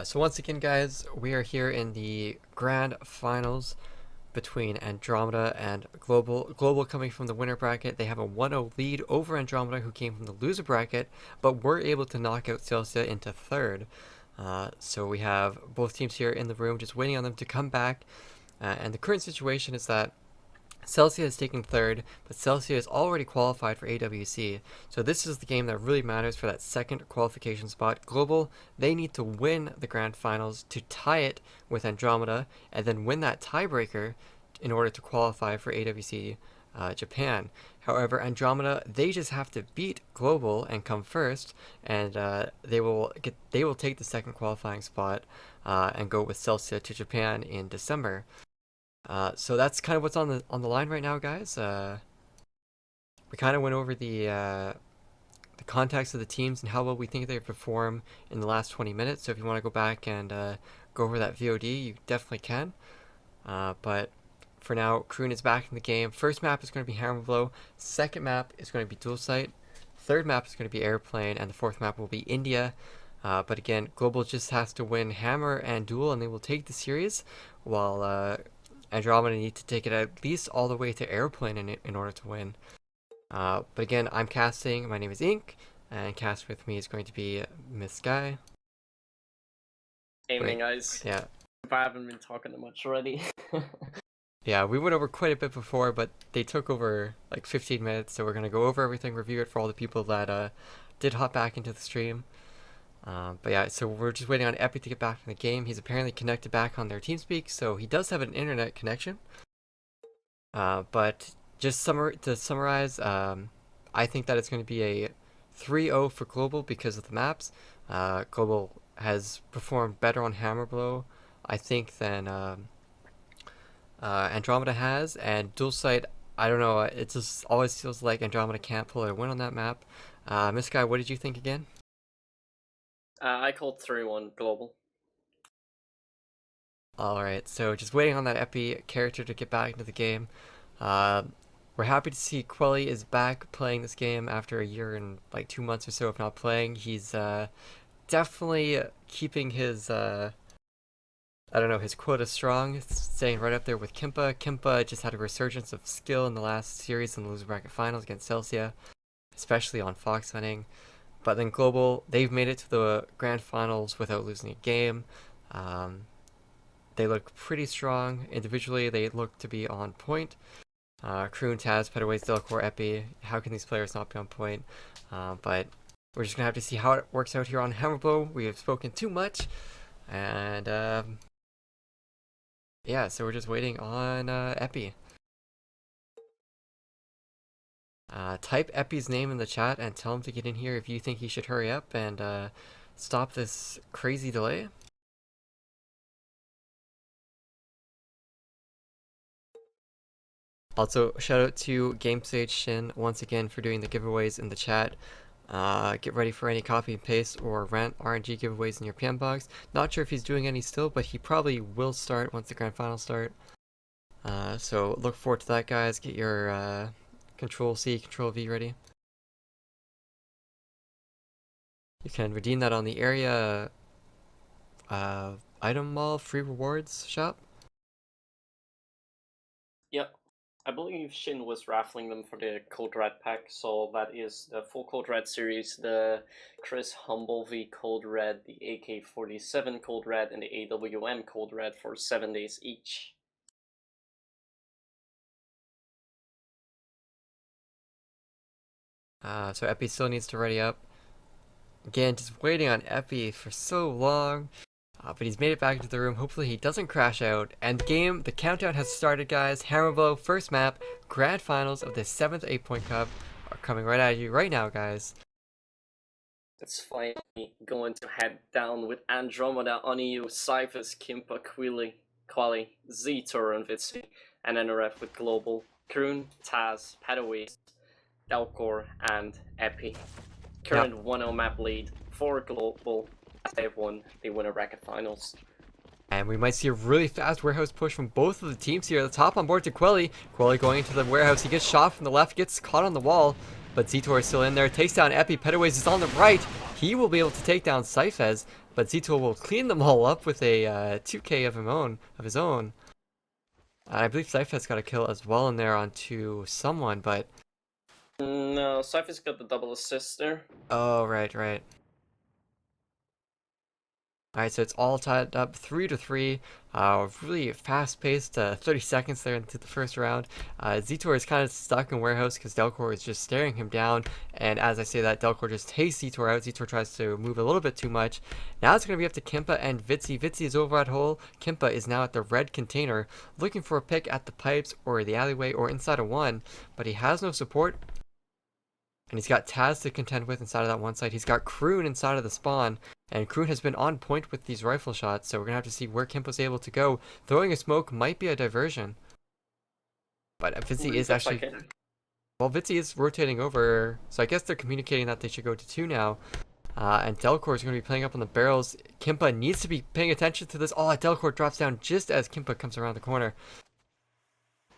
So once again, guys, we are here in the grand finals between Andromeda and Global. Global coming from the winner bracket. They have a 1-0 lead over Andromeda, who came from the loser bracket, but were able to knock out Celsius into third. So we have both teams here in the room just waiting on them to come back. And the current situation is that Celsius is taking third, but Celsius is already qualified for AWC. So this is the game that really matters for that second qualification spot. Global, they need to win the grand finals to tie it with Andromeda, and then win that tiebreaker in order to qualify for AWC Japan. However, Andromeda, they just have to beat Global and come first, and they will take the second qualifying spot and go with Celsius to Japan in December. So that's kind of what's on the line right now, guys. We kind of went over the context of the teams and how well we think they perform in the last 20 minutes. So if you want to go back and go over that VOD, you definitely can. But for now, Kroon is back in the game. First map is going to be Hammer Blow. Second map is going to be Dual Sight. Third map is going to be Airplane, and the fourth map will be India. But again, Global just has to win Hammer and Duel, and they will take the series, while Andromeda need to take it at least all the way to Airplane in order to win. But again, I'm casting. My name is Ink, and cast with me is going to be Miss Guy. Evening, guys. Yeah. I haven't been talking too much already. Yeah, we went over quite a bit before, but they took over like 15 minutes, so we're going to go over everything, review it for all the people that did hop back into the stream. But yeah, so we're just waiting on Epi to get back in the game. He's apparently connected back on their TeamSpeak, so he does have an internet connection. But just to summarize, I think that it's going to be a 3-0 for Global because of the maps. Global has performed better on Hammer Blow, I think, than Andromeda has, and Dual Sight, I don't know, it just always feels like Andromeda can't pull a win on that map. Miss Guy, what did you think again? I called 3-1 Global. Alright, so just waiting on that Epi character to get back into the game. We're happy to see Quelly is back playing this game after a year and like 2 months or so of not playing. He's definitely keeping his, I don't know, his quota strong, staying right up there with Kimpa. Kimpa just had a resurgence of skill in the last series in the loser bracket finals against Celsius, especially on fox hunting. But then Global, they've made it to the grand finals without losing a game. They look pretty strong. Individually, they look to be on point. Kroon, Taz, Pedaways, Delcor, Epi. How can these players not be on point? But we're just going to have to see how it works out here on Hammer Blow. We have spoken too much. And yeah, so we're just waiting on Epi. Type Epi's name in the chat and tell him to get in here if you think he should hurry up and stop this crazy delay. Also, shout out to GameStage Shin once again for doing the giveaways in the chat. Get ready for any copy and paste or rent RNG giveaways in your PM box. Not sure if he's doing any still, but he probably will start once the grand finals start. So look forward to that, guys. Get your Control-C, Control-V ready. You can redeem that on the area item mall free rewards shop. Yep. I believe Shin was raffling them for the Code Red pack, so that is the full Code Red series, the Chris Humblevy Code Red, the AK-47 Code Red, and the AWM Code Red for 7 days each. So Epi still needs to ready up. Again, just waiting on Epi for so long. But he's made it back into the room. Hopefully he doesn't crash out. And the countdown has started, guys. Hammer Blow, first map, grand finals of the 7th 8-Point Cup are coming right at you right now, guys. It's finally going to head down with Andromeda, Oniu, Cyphers, Kimpa, Quali, Z-Tor, and Vitsi, and NRF with Global, Kroon, Taz, Pedaways, Delcor, and Epi. Current 1-0 map lead for Global as they have won the winner bracket finals. And we might see a really fast warehouse push from both of the teams here. At the top on board to Quelly. Quelly going into the warehouse. He gets shot from the left, gets caught on the wall. But Z-Tor is still in there. Takes down Epi. Pedaways is on the right. He will be able to take down Cyphez. but Zito will clean them all up with a 2K of his own. And I believe Cypher's got a kill as well in there onto someone, but No, Cypher's got the double assist there. oh right. All right, so it's all tied up 3-3. Really fast-paced. 30 seconds there into the first round. Zitor is kind of stuck in warehouse because Delcor is just staring him down. And as I say that, Delcor just takes Zitor out. Zitor tries to move a little bit too much. Now it's going to be up to Kimpa and Vitzi. Vitzi is over at hole. Kimpa is now at the red container, looking for a pick at the pipes or the alleyway or inside of one. But he has no support. And he's got Taz to contend with inside of that one side. He's got Kroon inside of the spawn. And Kroon has been on point with these rifle shots. So we're going to have to see where Kimpa's able to go. Throwing a smoke might be a diversion. But Vitzi is actually... Well, Vitzi is rotating over. So I guess they're communicating that they should go to 2 now. And Delcor is going to be playing up on the barrels. Kimpa needs to be paying attention to this. Oh, Delcor drops down just as Kimpa comes around the corner.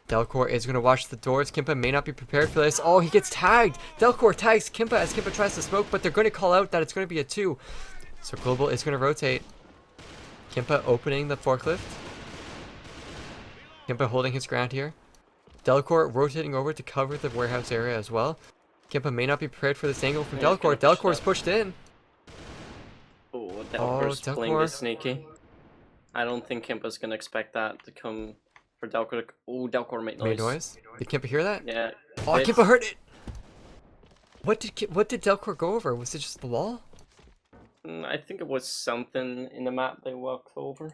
Delcor is going to watch the doors. Kimpa may not be prepared for this. Oh, he gets tagged. Delcor tags Kimpa as Kimpa tries to smoke, but they're going to call out that it's going to be a 2. So Global is going to rotate. Kimpa opening the forklift. Kimpa holding his ground here. Delcor rotating over to cover the warehouse area as well. Kimpa may not be prepared for this angle from Delcor. Delcor's pushed in. Oh, Delcor's playing this sneaky. I don't think Kimpa's going to expect that to come... For Delcor, Delcor made noise. Did Kimpa hear that? Yeah. Oh, Kimpa heard it. What did Delcor go over? Was it just the wall? I think it was something in the map they walked over.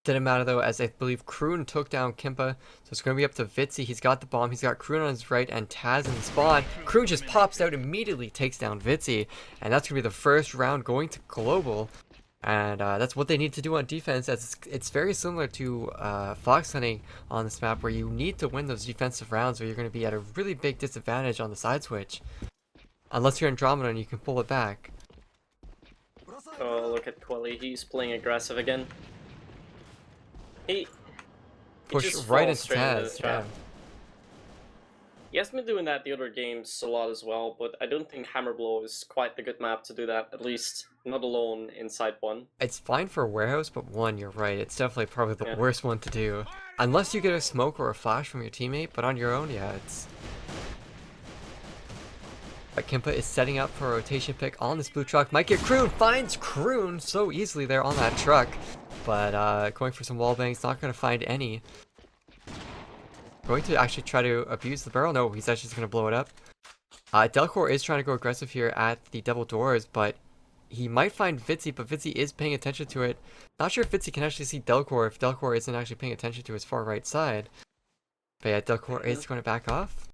Didn't matter though, as I believe Kroon took down Kimpa, so it's going to be up to Vitzi. He's got the bomb. He's got Kroon on his right and Taz in the spawn. Kroon just pops out immediately, takes down Vitzi, and that's going to be the first round going to Global. And that's what they need to do on defense, as it's very similar to fox hunting on this map, where you need to win those defensive rounds, or you're going to be at a really big disadvantage on the side switch. Unless you're Andromeda and you can pull it back. Oh, look at Quelly. He's playing aggressive again. He push just right into Taz. Taz. He has been doing that the other games a lot as well, but I don't think Hammerblow is quite the good map to do that, at least not alone inside one. It's fine for a warehouse, but one, you're right, it's definitely probably the worst one to do. Unless you get a smoke or a flash from your teammate, but on your own, yeah, it's... But Kimpa is setting up for a rotation pick on this blue truck. Might get Kroon, finds Kroon so easily there on that truck. But going for some wall bangs, not going to find any. Going to actually try to abuse the barrel. No, he's actually just going to blow it up. Delcor is trying to go aggressive here at the double doors, but he might find Vitzi, but Vitzi is paying attention to it. Not sure if Vitzi can actually see Delcor if Delcor isn't actually paying attention to his far right side. But yeah, Delcor is going to back off.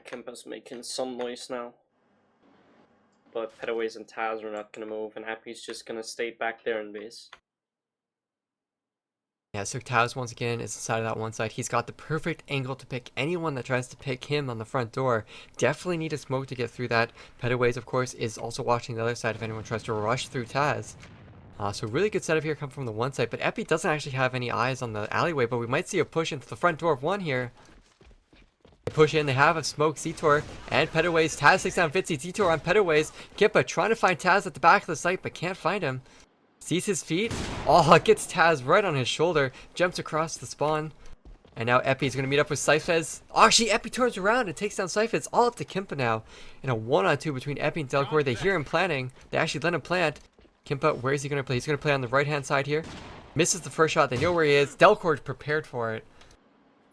Kimpa's making some noise now. But Petaways and Taz are not going to move, and Happy's just going to stay back there in base. Yeah, so Taz once again is inside of that one side. He's got the perfect angle to pick anyone that tries to pick him on the front door. Definitely need a smoke to get through that. Petaways, of course, is also watching the other side if anyone tries to rush through Taz. So really good setup here come from the one side, but Epi doesn't actually have any eyes on the alleyway, but we might see a push into the front door of one here. They push in, they have a smoke, Zitor and Petaways. Taz takes down Vitzi, Zitor on Petaways. Kimpa trying to find Taz at the back of the site, but can't find him. Sees his feet. Oh, it gets Taz right on his shoulder. Jumps across the spawn. And now Epi's going to meet up with Cyphez. Oh, actually, Epi turns around and takes down Cyphez. All up to Kimpa now. In a 1-on-2 between Epi and Delcor. They hear him planting. They actually let him plant. Kimpa, where is he going to play? He's going to play on the right-hand side here. Misses the first shot. They know where he is. Delcor prepared for it.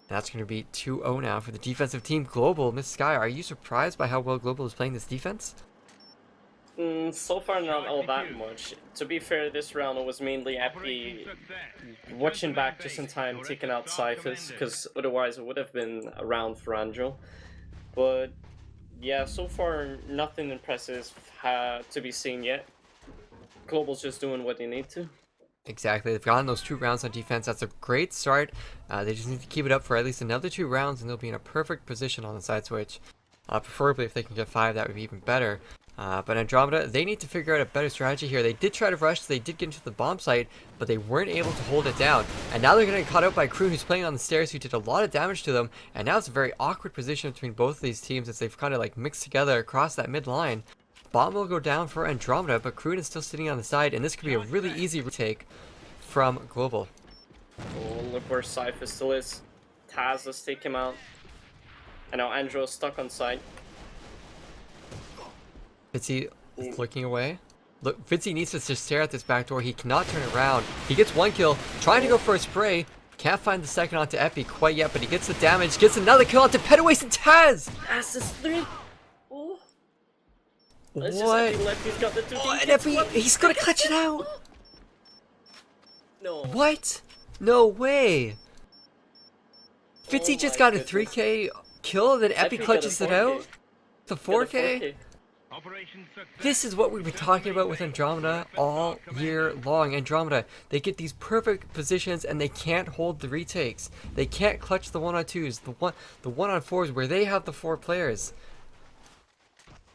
That's going to be 2-0 now for the defensive team. Global, Miss Sky, are you surprised by how well Global is playing this defense? So far, not all that much. To be fair, this round it was mainly Epi watching back just in time, taking out Cyphers, because otherwise it would have been a round for Andro. But yeah, so far nothing impressive to be seen yet. Global's just doing what they need to. Exactly. They've gotten those 2 rounds on defense. That's a great start. They just need to keep it up for at least another 2 rounds, and they'll be in a perfect position on the side switch. Preferably if they can get 5, that would be even better. But Andromeda, they need to figure out a better strategy here. They did try to rush, they did get into the bomb site, but they weren't able to hold it down. And now they're getting caught out by Crew, who's playing on the stairs, who did a lot of damage to them. And now it's a very awkward position between both of these teams as they've kind of like mixed together across that mid line. Bomb will go down for Andromeda, but Crew is still sitting on the side, and this could be a really easy retake from Global. Oh, look where Cypher still is. Taz, let's take him out. And now Andro's stuck on site. Fitzy looking away. Look, Fitzy needs to just stare at this back door. He cannot turn around. He gets one kill, trying to go for a spray. Can't find the second onto Epi quite yet, but he gets the damage. Gets another kill onto Pedaways and Taz! Taz is 3. Oh. What? He's got the 2 Oh, and Epi, he's gonna clutch it out! No. What? No way! Fitzy Oh just my got a goodness. 3k kill, then Epi got a clutches it 4K. out? The Got a 4k? This is what we've been talking about with Andromeda all year long. Andromeda, they get these perfect positions and they can't hold the retakes. They can't clutch the 1-on-2s, the 1-on-4s where they have the 4 players.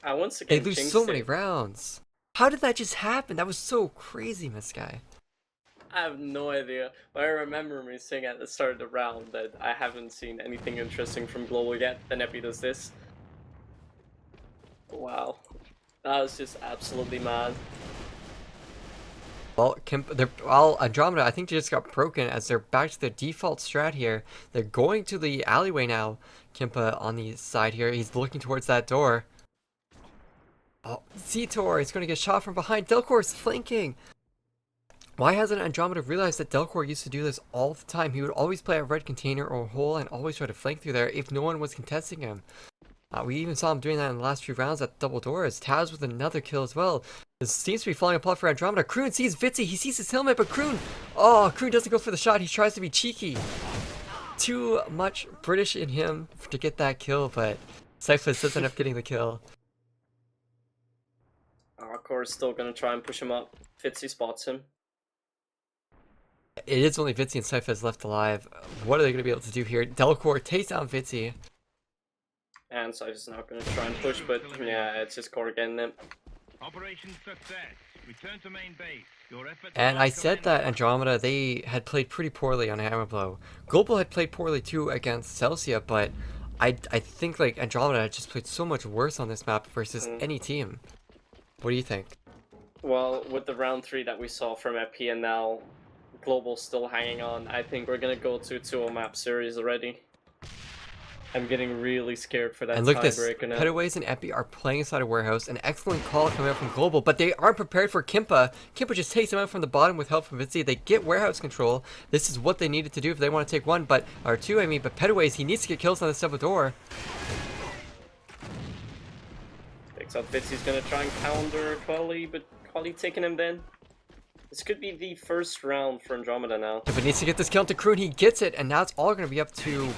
I once They again lose jinxed so many it. rounds. How did that just happen? That was so crazy, Miss Guy. I have no idea, but I remember me saying at the start of the round that I haven't seen anything interesting from Global yet. Then Epi does this. Wow. That was just absolutely mad. Well, Andromeda, I think they just got broken as they're back to their default strat here. They're going to the alleyway now. Kimpa on the side here. He's looking towards that door. Oh, Zetor is going to get shot from behind. Delcor's flanking. Why hasn't Andromeda realized that Delcor used to do this all the time? He would always play a red container or a hole and always try to flank through there if no one was contesting him. We even saw him doing that in the last few rounds at double doors. Taz with another kill as well. This seems to be falling apart for Andromeda. Kroon sees Fitzy. He sees his helmet, but Kroon doesn't go for the shot. He tries to be cheeky. Too much British in him to get that kill, but Cyphus does end up getting the kill. Core's still gonna try and push him up. Fitzy spots him. It is only Fitzy and Cyphus left alive. What are they going to be able to do here? Delcor takes down Fitzy. And Cypher's now gonna try and push, but yeah, it's just Core getting him. Operation success. Return to main base. Your efforts And are I said that commendable. Andromeda, they had played pretty poorly on Hammerblow. Global had played poorly too against Celsia, but I think like Andromeda had just played so much worse on this map versus any team. What do you think? Well, with the round 3 that we saw from Epi and now Global still hanging on, I think we're gonna go to a 2-0 map series already. I'm getting really scared for that And look at this, tiebreaker now. Pedaways and Epi are playing inside a warehouse. An excellent call coming out from Global, but they aren't prepared for Kimpa. Kimpa just takes them out from the bottom with help from Fitzy. They get warehouse control. This is what they needed to do if they want to take one, but Pedaways, he needs to get kills on this double door. Picks up Fitzy's gonna try and counter Quali, but Quali taking him then. This could be the first round for Andromeda now. But needs to get this kill into Kroon. He gets it, and now it's all going to be up to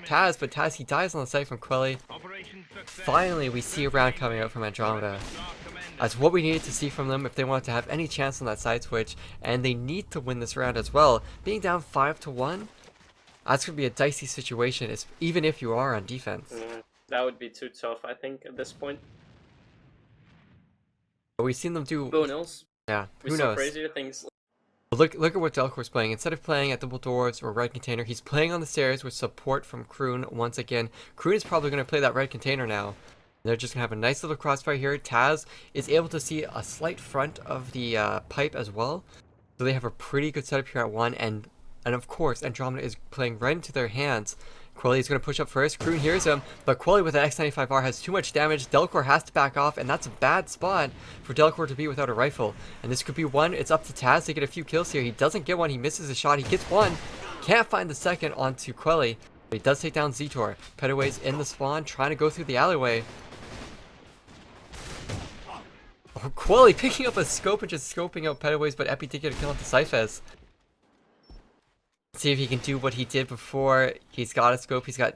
Taz, but Taz, he dies on the site from Quelly. Operation success. Finally, we see a round coming out from Andromeda. That's what we needed to see from them if they wanted to have any chance on that side switch, and they need to win this round as well. Being down 5-1, that's going to be a dicey situation, even if you are on defense. That would be too tough, I think, at this point. But we've seen them do... Who knows? Yeah, We who saw knows? crazier things. Look at what Delcor's playing. Instead of playing at double doors or red container, he's playing on the stairs with support from Kroon once again. Kroon is probably going to play that red container now. They're just going to have a nice little crossfire here. Taz is able to see a slight front of the pipe as well. So they have a pretty good setup here at 1. And of course, Andromeda is playing right into their hands. Quelly is going to push up first. Kroon hears him, but Quelly with an X95R has too much damage. Delcor has to back off, and that's a bad spot for Delcor to be without a rifle. And this could be one. It's up to Taz to get a few kills here. He doesn't get one. He misses a shot. He gets one. Can't find the second onto Quelly. But he does take down Zetor. Pedaway's in the spawn, trying to go through the alleyway. Oh, Quelly picking up a scope and just scoping out Pedaways, but Epi did get a kill onto Cyphus. See if he can do what he did before. He's got a scope. He's got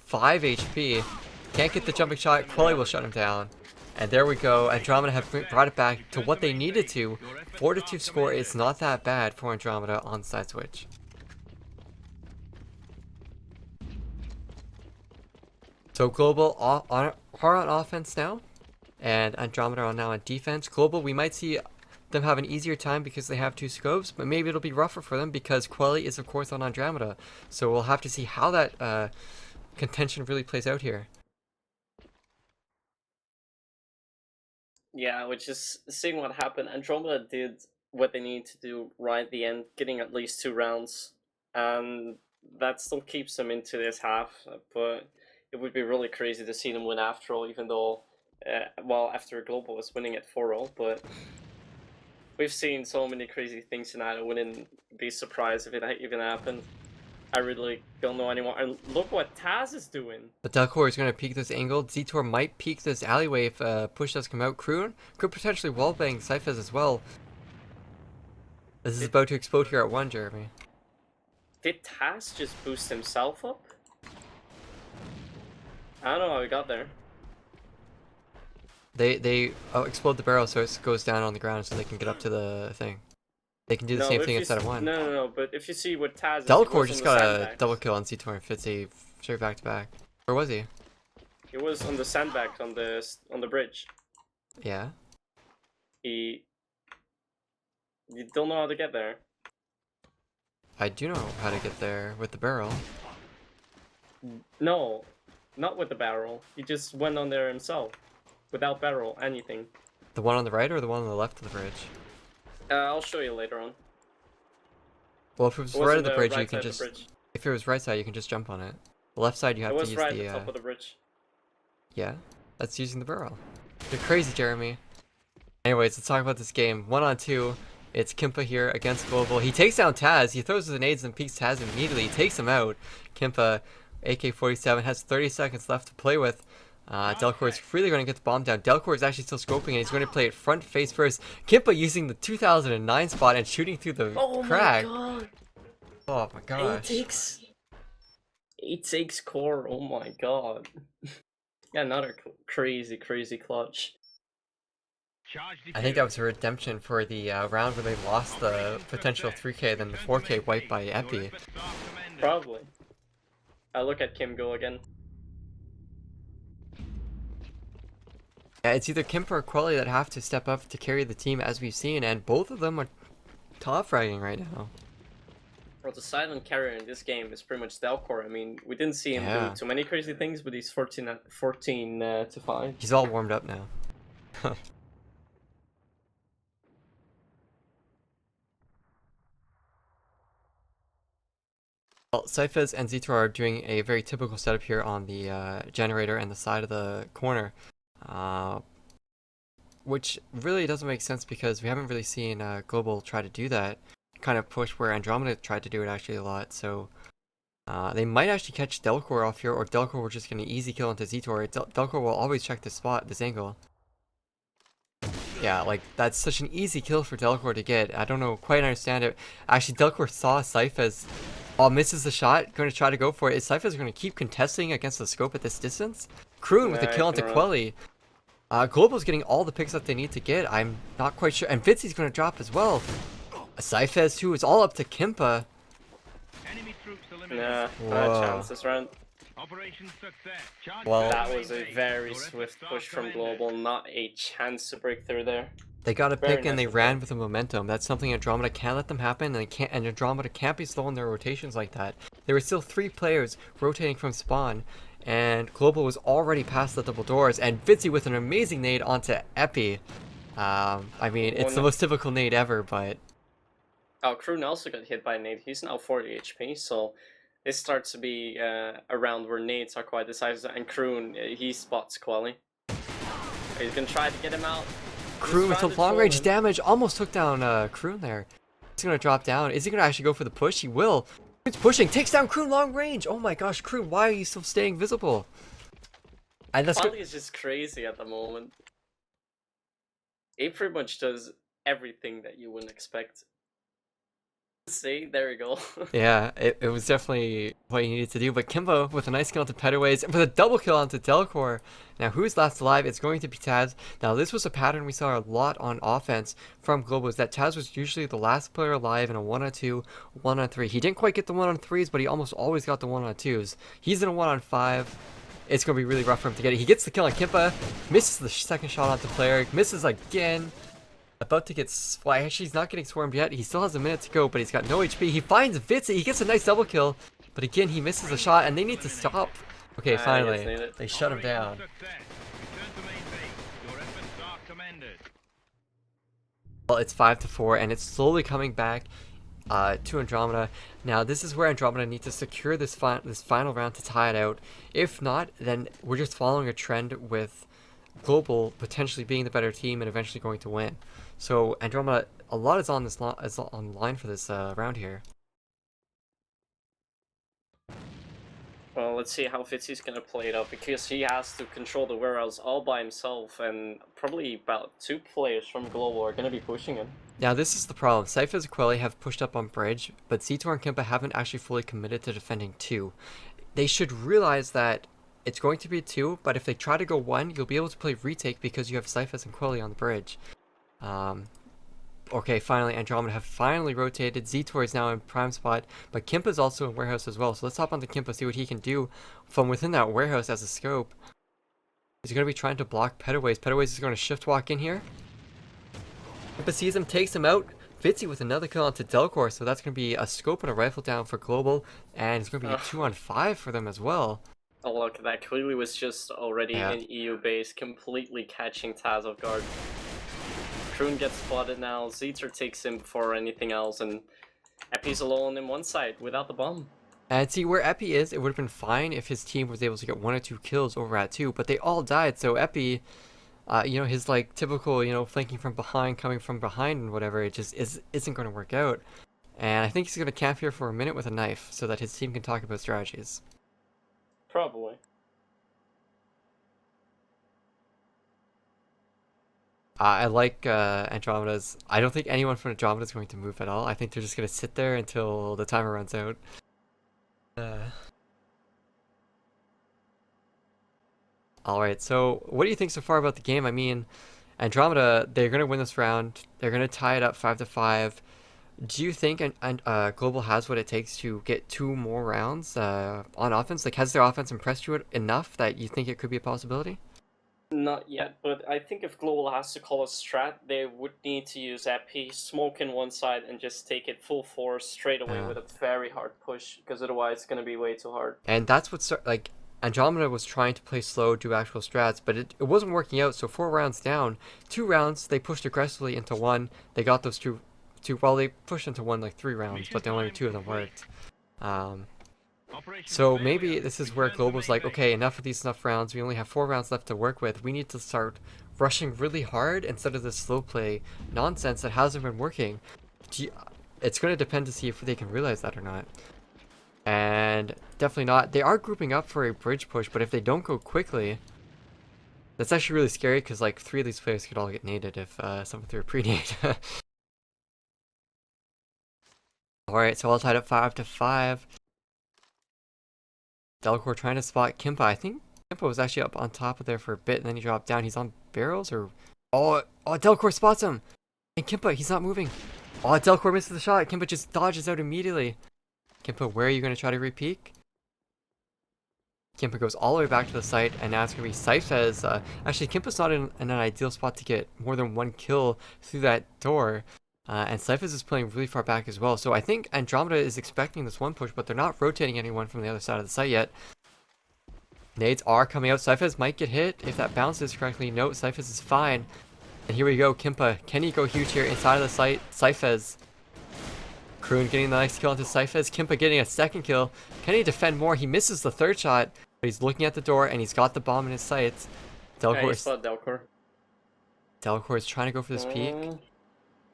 5 HP. Can't get the jumping shot. Quelly will shut him down. And there we go. Andromeda have brought it back to what they needed to. 4-2 score is not that bad for Andromeda on side switch. So Global are on offense now. and Andromeda are now on defense. Global, we might see them have an easier time because they have 2 scopes, but maybe it'll be rougher for them because Quelly is of course on Andromeda. So we'll have to see how that contention really plays out here. Yeah, which is seeing what happened. Andromeda did what they need to do right at the end, getting at least 2 rounds, and that still keeps them into this half. But it would be really crazy to see them win after all, even though, well, after Global was winning at 4-0, but we've seen so many crazy things tonight. I wouldn't be surprised if it even happened. I really don't know anymore. And look what Taz is doing. But Delcor is going to peek this angle. Zetor might peek this alleyway if push does come out. Kroon could potentially wallbang Cyphers as well. This is about to explode here at 1, Jeremy. Did Taz just boost himself up? I don't know how he got there. They explode the barrel so it goes down on the ground so they can get up to the thing. They can do the same thing inside of 1. No, but if you see what Taz is, Delcor just got a double kill on Zetor and Fitzy straight back to back. Where was he? He was on the sandbags on the bridge. Yeah. You don't know how to get there. I do know how to get there with the barrel. No, not with the barrel. He just went on there himself, without barrel, anything. The one on the right or the one on the left of the bridge? I'll show you later on. Well, if it was right of the bridge, right you can side of just... the bridge. If it was right side, you can just jump on it. The left side, you have It to was use right the... at the top of the bridge. Yeah, that's using the barrel. You're crazy, Jeremy. Anyways, let's talk about this game. 1-on-2. It's Kimpa here against Global. He takes down Taz. He throws his nades and peeks Taz immediately. He takes him out. Kimpa, AK-47, has 30 seconds left to play with. Delcor is really going to get the bomb down. Delcor is actually still scoping and he's going to play it front face first. Kimpa using the 2009 spot and shooting through the crack. Oh my god! Oh my gosh. He takes core, oh my god. Yeah, another crazy clutch. I think that was a redemption for the round where they lost the potential 3K, then the 4K wiped by Epi. Probably. I look at Kim go again. Yeah, it's either Kimpa or Quelly that have to step up to carry the team as we've seen, and both of them are top fragging right now. Well, the silent carrier in this game is pretty much Delcor. I mean, we didn't see him do too many crazy things, but he's 14 to 5. He's all warmed up now. Well, Cyphers and Zetor are doing a very typical setup here on the generator and the side of the corner. Which really doesn't make sense because we haven't really seen Global try to do that kind of push where Andromeda tried to do it actually a lot. So they might actually catch Delcor off here, or Delcor will just get an easy kill into Zetor. Delcor will always check this spot, this angle. Yeah, like that's such an easy kill for Delcor to get. I don't know, quite understand it. Actually, Delcor saw Cyphers. Misses the shot, going to try to go for it. Is Cyphers going to keep contesting against the scope at this distance? Kroon with the kill onto Quelly. Global's getting all the picks that they need to get. I'm not quite sure. And Vitzy's going to drop as well. Cyphers too. It's all up to Kimpa. Nah, not a chance this round. Well, that was a very swift push from Global. Not a chance to break through there. They got a pick and they ran with the momentum. That's something Andromeda can't let them happen, and Andromeda can't be slow in their rotations like that. There were still 3 players rotating from spawn, and Global was already past the double doors, and Vitzy with an amazing nade onto Epi. I mean, it's the most typical nade ever, but... Oh, Kroon also got hit by a nade. He's now 40 HP, so this starts to be a round where nades are quite decisive, and Kroon, he spots Quelly. He's gonna try to get him out. Kroon with the long range damage almost took down Kroon there. He's gonna drop down. Is he gonna actually go for the push? He will. He's pushing, takes down Kroon long range. Oh my gosh, Kroon, why are you still staying visible? And that's Quelly is just crazy at the moment. He pretty much does everything that you wouldn't expect. See, there we go. Yeah, it was definitely what he needed to do. But Kimbo with a nice kill onto Pettaways and with a double kill onto Delcor. Now, who's last alive? It's going to be Taz. Now, this was a pattern we saw a lot on offense from Global, is that Taz was usually the last player alive in a 1-on-2, 1-on-3. He didn't quite get the 1-on-3s, but he almost always got the 1-on-2s. He's in a 1-on-5. it's going to be really rough for him to get it. He gets the kill on Kimpa, misses the second shot onto player, misses again. About to get... Well, actually, he's not getting swarmed yet. He still has a minute to go, but he's got no HP. He finds Vitsi. He gets a nice double kill. But again, he misses a shot, and they need to stop. Okay, finally. They shut him down. Well, it's 5-4, and it's slowly coming back to Andromeda. Now, this is where Andromeda needs to secure this final round to tie it out. If not, then we're just following a trend with Global potentially being the better team and eventually going to win. So Andromeda, a lot is on this on the line for this round here. Well, let's see how Fitzy's gonna play it up, because he has to control the warehouse all by himself, and probably about 2 players from Global are gonna be pushing him. Now this is the problem. Cyphers and Quelly have pushed up on bridge, but Zetor and Kimpa haven't actually fully committed to defending 2. They should realize that it's going to be 2, but if they try to go 1, you'll be able to play retake because you have Cyphers and Quelly on the bridge. Okay, finally, Andromeda have finally rotated. Zetor is now in prime spot, but Kimpa's also in warehouse as well. So let's hop on the Kimpa, see what he can do from within that warehouse as a scope. He's going to be trying to block Pedaways. Pedaways is going to shift walk in here. Kimpa sees him, takes him out. Vitsi with another kill onto Delcor, so that's going to be a scope and a rifle down for Global, and it's going to be a 2-on-5 for them as well. Oh look, that clearly was just already Yeah. an EU base, completely catching Taz off guard. Kroon gets spotted now, Zetor takes him before anything else, and Epi's alone in one side without the bomb. And see where Epi is, it would have been fine if his team was able to get 1 or 2 kills over at 2, but they all died, so Epi, you know, his like typical, you know, flanking from behind, coming from behind and whatever, it just isn't going to work out. And I think he's going to camp here for a minute with a knife so that his team can talk about strategies. Probably. I like Andromeda's. I don't think anyone from Andromeda is going to move at all. I think they're just going to sit there until the timer runs out. Alright, so what do you think so far about the game? I mean, Andromeda, they're going to win this round. They're going to tie it up 5-5. Do you think Global has what it takes to get 2 more rounds on offense? Like, has their offense impressed you enough that you think it could be a possibility? Not yet, but I think if Global has to call a strat, they would need to use Epi, smoke in one side, and just take it full force straight away with a very hard push, because otherwise it's going to be way too hard. And that's what, like, Andromeda was trying to play slow, do actual strats, but it wasn't working out, so 4 rounds down. 2 rounds, they pushed aggressively into 1. They got those two, well, they pushed into 1 like 3 rounds, but only 2 of them worked. So maybe this is where Global's like, okay, enough of these snuff rounds. We only have 4 rounds left to work with. We need to start rushing really hard instead of this slow play nonsense that hasn't been working. It's going to depend to see if they can realize that or not. And definitely not. They are grouping up for a bridge push, but if they don't go quickly, that's actually really scary because like 3 of these players could all get naded if someone threw a pre-nade. Alright, so all tied up 5-5. Delcor trying to spot Kimpa. I think Kimpa was actually up on top of there for a bit, and then he dropped down. He's on barrels, or... Oh, Delcor spots him! And Kimpa, he's not moving. Oh, Delcor misses the shot. Kimpa just dodges out immediately. Kimpa, where are you going to try to re-peek? Kimpa goes all the way back to the site, and now it's going to be Cyphez. Actually, Kimpa's not in an ideal spot to get more than 1 kill through that door. And Cyphers is playing really far back as well. So I think Andromeda is expecting this 1 push, but they're not rotating anyone from the other side of the site yet. Nades are coming out. Cyphers might get hit if that bounces correctly. No, Cyphers is fine. And here we go, Kimpa. Can he go huge here inside of the site? Cyphers. Kroon getting the nice kill onto Cyphers. Kimpa getting a 2nd kill. Can he defend more? He misses the 3rd shot, but he's looking at the door and he's got the bomb in his sights. Delcor is trying to go for this peek.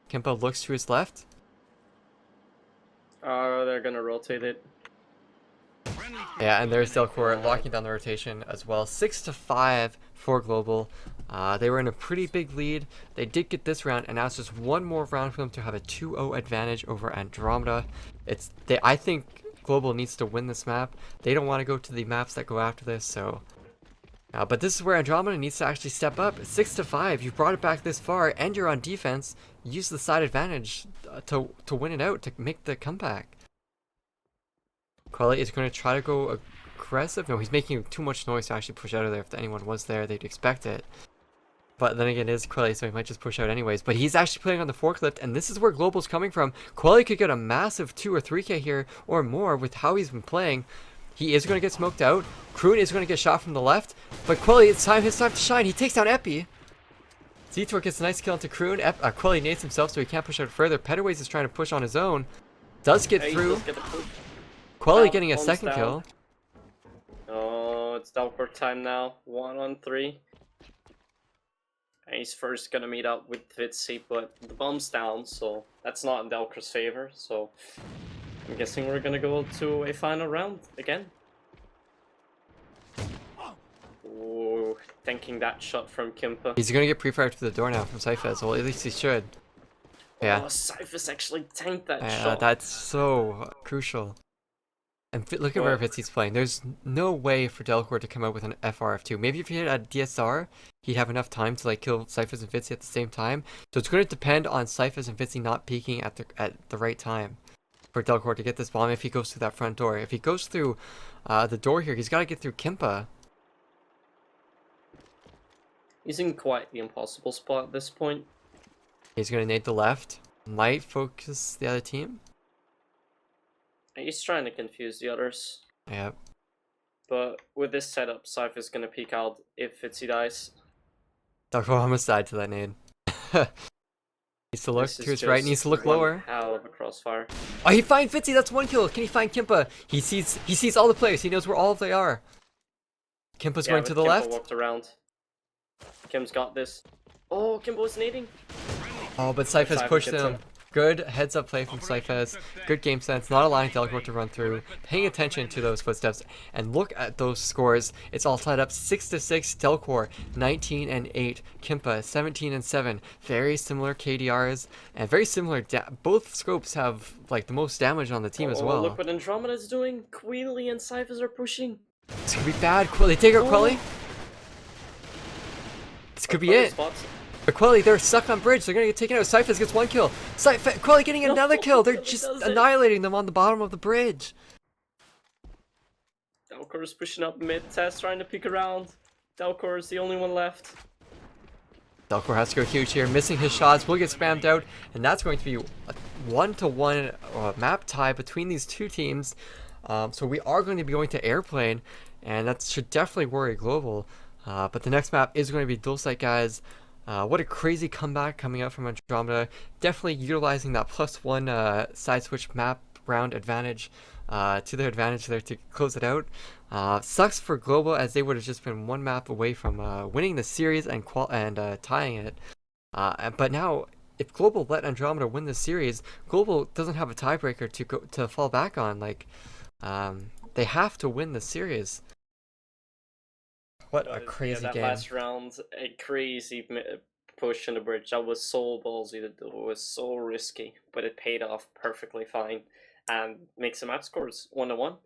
Kimpa looks to his left. Oh, they're gonna rotate it. Yeah, and there's Delcor locking down the rotation as well. 6-5 for Global. They were in a pretty big lead. They did get this round, and now it's just 1 more round for them to have a 2-0 advantage over Andromeda. I think Global needs to win this map. They don't want to go to the maps that go after this, so... but this is where Andromeda needs to actually step up. 6-5, you've brought it back this far, and you're on defense. Use the side advantage to win it out, to make the comeback. Quelly is going to try to go aggressive. No, he's making too much noise to actually push out of there. If anyone was there, they'd expect it. But then again, it is Quelly, so he might just push out anyways. But he's actually playing on the forklift, and this is where Global's coming from. Quelly could get a massive 2 or 3K here or more with how he's been playing. He is going to get smoked out. Kroon is going to get shot from the left. But Quelly, it's his time to shine. He takes down Epi. Zetor gets a nice kill into Kroon. Quelly nades himself, so he can't push out further. Peterways is trying to push on his own. Does get through. Quelly getting a second kill. Oh, it's Dalcourt time now. 1-on-3. And he's first gonna meet up with Vitsi, but the bomb's down, so that's not in Dalcourt's favor. So I'm guessing we're gonna go to a final round again. Ooh, thanking that shot from Kimpa. He's gonna get pre-fired to the door now from Cyphers. Well, at least he should. Yeah. Oh, Cyphers actually tanked that Yeah, shot. that's so crucial. And look at where Vitsy's playing. There's no way for Delcourt to come out with an FRF2. Maybe if he had a DSR, he'd have enough time to like kill Cyphers and Vitsy at the same time. So it's going to depend on Cyphers and Vitsy not peeking at the right time for Delcourt to get this bomb if he goes through that front door. If he goes through the door here, he's got to get through Kimpa. He's in quite the impossible spot at this point. He's going to nade the left. Might focus the other team. He's trying to confuse the others. Yep. But with this setup, Cypher's gonna peek out if Fitzy dies. Delcourt almost died to that nade. Needs to look This to is his right, just needs to look one lower. hell of a crossfire. Oh, he finds Fitzy, that's one kill. Can he find Kimpa? He sees all the players. He knows where all of they are. Kimpa's going to the Kimpa left. walked around. Kim's got this. Oh, Kimpa was nading. Oh, but Cyphers Cypher pushed gets him. him. Good heads up play from Cyphers. Good game sense. Not allowing Delcourt to run through. Paying attention to those footsteps. And look at those scores. It's all tied up 6-6. Delcourt 19-8. Kimpa 17-7. Very similar KDRs and very similar. Both scopes have like the most damage on the team as well. Look what Andromeda's doing. Queely and Cyphers are pushing. This could be bad. Quelly, take out Quelly. This could be it. Spots. But Quelly, they're stuck on bridge. They're gonna get taken out. Cyphers gets one kill. Quelly getting another kill. They're just annihilating them on the bottom of the bridge. Delcourt's pushing up mid. Tess trying to peek around. Delcourt's the only one left. Delcourt has to go huge here. Missing his shots. Will get spammed out. And that's going to be a 1-1 map tie between these two teams. So we are going to be going to airplane. And that should definitely worry Global. But the next map is going to be dual site, guys. What a crazy comeback coming out from Andromeda. Definitely utilizing that +1 side switch map round advantage to their advantage there to close it out. Sucks for Global as they would have just been one map away from winning the series and tying it. But now, if Global let Andromeda win the series, Global doesn't have a tiebreaker to fall back on. Like, they have to win the series. What a crazy that game. last round, a crazy push on the bridge. That was so ballsy, it was so risky, but it paid off perfectly fine and makes the map scores 1-1.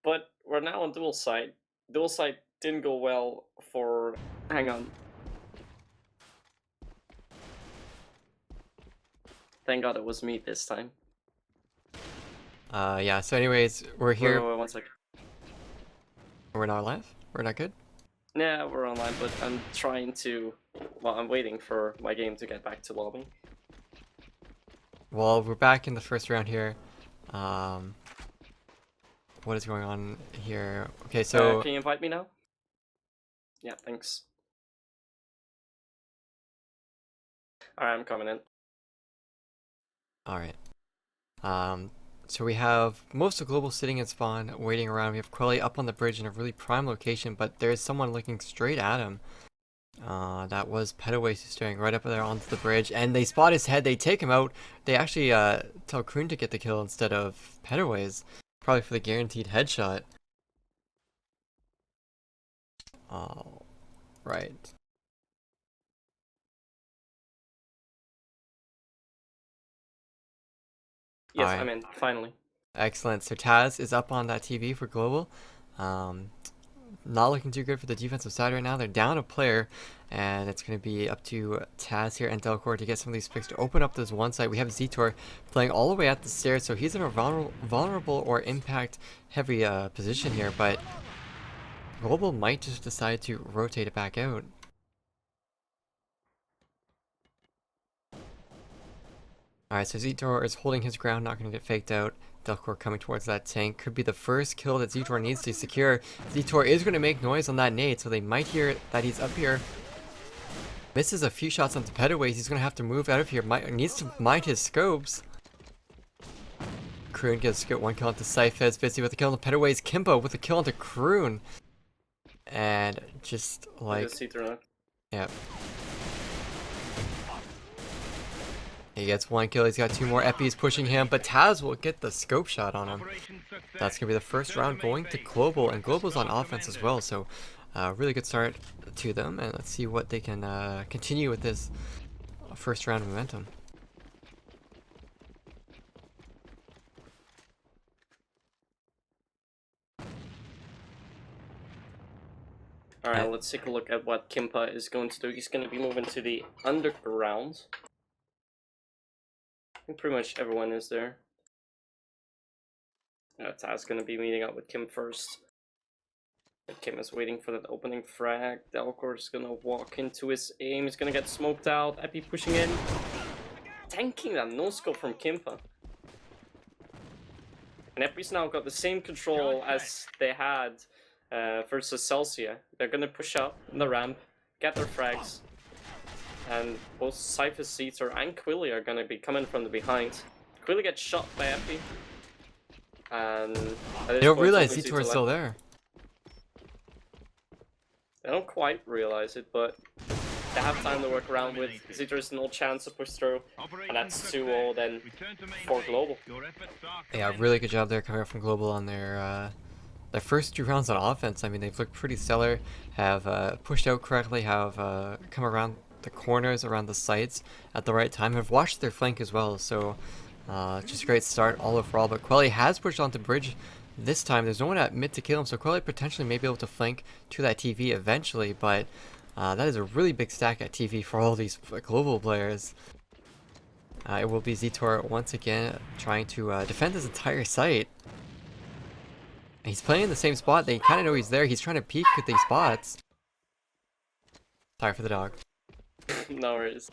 But we're now on dual side. Dual side didn't go well for... Hang on. Thank God it was me this time. Yeah, so anyways, we're here. Wait, 1 second. We're not live? We're not good? Yeah, we're online, but I'm trying to... Well, I'm waiting for my game to get back to lobby. Well, we're back in the first round here. What is going on here? Okay, so... Can you invite me now? Yeah, thanks. Alright, I'm coming in. Alright. So we have most of Global sitting in spawn, waiting around. We have Quelly up on the bridge in a really prime location, but there's someone looking straight at him. That was Pedaways who's staring right up there onto the bridge, and they spot his head, they take him out. They actually tell Kroon to get the kill instead of Pedaways, probably for the guaranteed headshot. Oh, right. Yes, Alright. I'm in, finally. Excellent. So Taz is up on that TV for Global. not looking too good for the defensive side right now. They're down a player, and it's going to be up to Taz here and Delcor to get some of these picks to open up this one side. We have Zetor playing all the way at the stairs, so he's in a vulnerable or impact heavy position here, but Global might just decide to rotate it back out. Alright, so Zetor is holding his ground, not going to get faked out. Delcor coming towards that tank. Could be the first kill that Zetor needs to secure. Zetor is going to make noise on that nade, so they might hear that he's up here. Misses a few shots on the pedaways. He's going to have to move out of here. Needs to mind his scopes. Kroon gets one kill onto Cyphers. Vizzy with a kill on the pedaways. Kimbo with a kill onto Kroon. And just like... Yep. He gets one kill, he's got two more Epis pushing him, but Taz will get the scope shot on him. That's going to be the first round going to Global, and Global's on offense as well, so really good start to them, and let's see what they can continue with this first round momentum. Alright, let's take a look at what Kimpa is going to do. He's going to be moving to the underground. I think pretty much everyone is there. Taz going to be meeting up with Kim first. But Kim is waiting for that opening frag. Delcor is going to walk into his aim. He's going to get smoked out. Epi pushing in. Tanking that no-scope from Kimpa. And Epi's now got the same control as they had versus Celsia. They're going to push up in the ramp, get their frags. And both Cyphers, Zetor, and Quilly are going to be coming from the behind. Quilly gets shot by Epi. And they don't realize Zetor is still there. They don't quite realize it, but they have time to work around with. Zetor has no chance to push through. And that's 2-0 then for Global. Yeah, really good job there coming up from Global on their first 2 rounds on offense. I mean, they've looked pretty stellar, have pushed out correctly, have come around the corners, around the sites at the right time, have watched their flank as well, so just a great start all overall. But Quelly has pushed onto bridge this time. There's no one at mid to kill him, so Quelly potentially may be able to flank to that TV eventually, but that is a really big stack at TV for all these Global players. It will be Zetor once again trying to defend his entire site. He's playing in the same spot. They kind of know he's there. He's trying to peek with these spots. Sorry for the dog. No worries.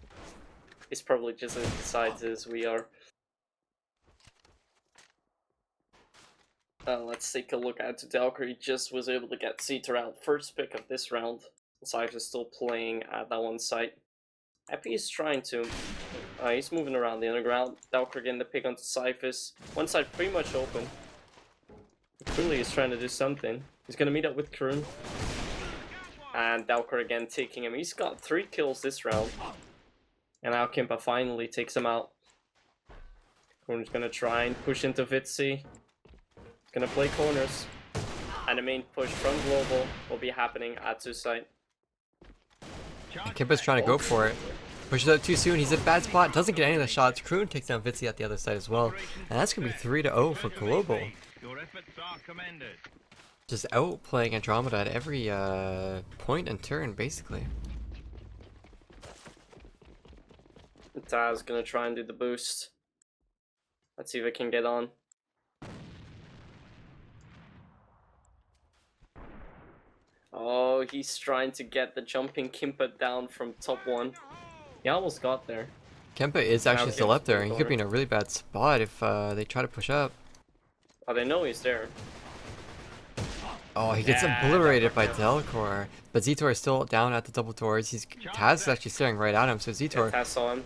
He's probably just as excited as we are. Let's take a look at Delcor. He just was able to get Zetor out. First pick of this round. Cypher is still playing at that one site. Epi is trying to. He's moving around the underground. Delcor getting the pick onto Cyphers. One side pretty much open. Quilly is trying to do something. He's going to meet up with Kroon. And Delcor again taking him. He's got 3 kills this round. And now Kimpa finally takes him out. Kroon's going to try and push into Vitsi. Going to play corners. And the main push from Global will be happening at 2 site. Kimpa's trying to go for it. Pushes out too soon. He's in a bad spot. Doesn't get any of the shots. Kroon takes down Vitsi at the other side as well. And that's going to be 3-0 for Global. Just outplaying Andromeda at every point and turn, basically. Taz gonna try and do the boost. Let's see if it can get on. Oh, he's trying to get the jumping Kimpa down from top 1. He almost got there. Kempa is actually still up there, and he could be in a really bad spot if they try to push up. Oh, they know he's there. Oh, he gets obliterated by Delcor. But Zetor is still down at the double doors. Taz is actually staring right at him, so Zetor... Yeah, Taz saw him.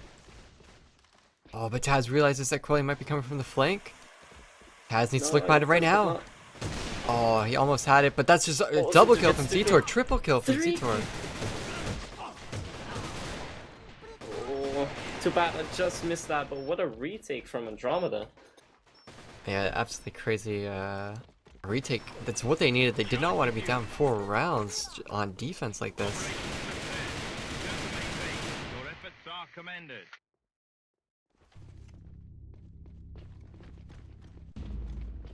Oh, but Taz realizes that Quelly might be coming from the flank. Taz needs to look behind it right now. Oh, he almost had it, but that's just a double kill from Zetor. Triple kill from Zetor. Oh, too bad I just missed that, but what a retake from Andromeda. Yeah, absolutely crazy retake. That's what they needed. They did not want to be down 4 rounds on defense like this. Your efforts are commended.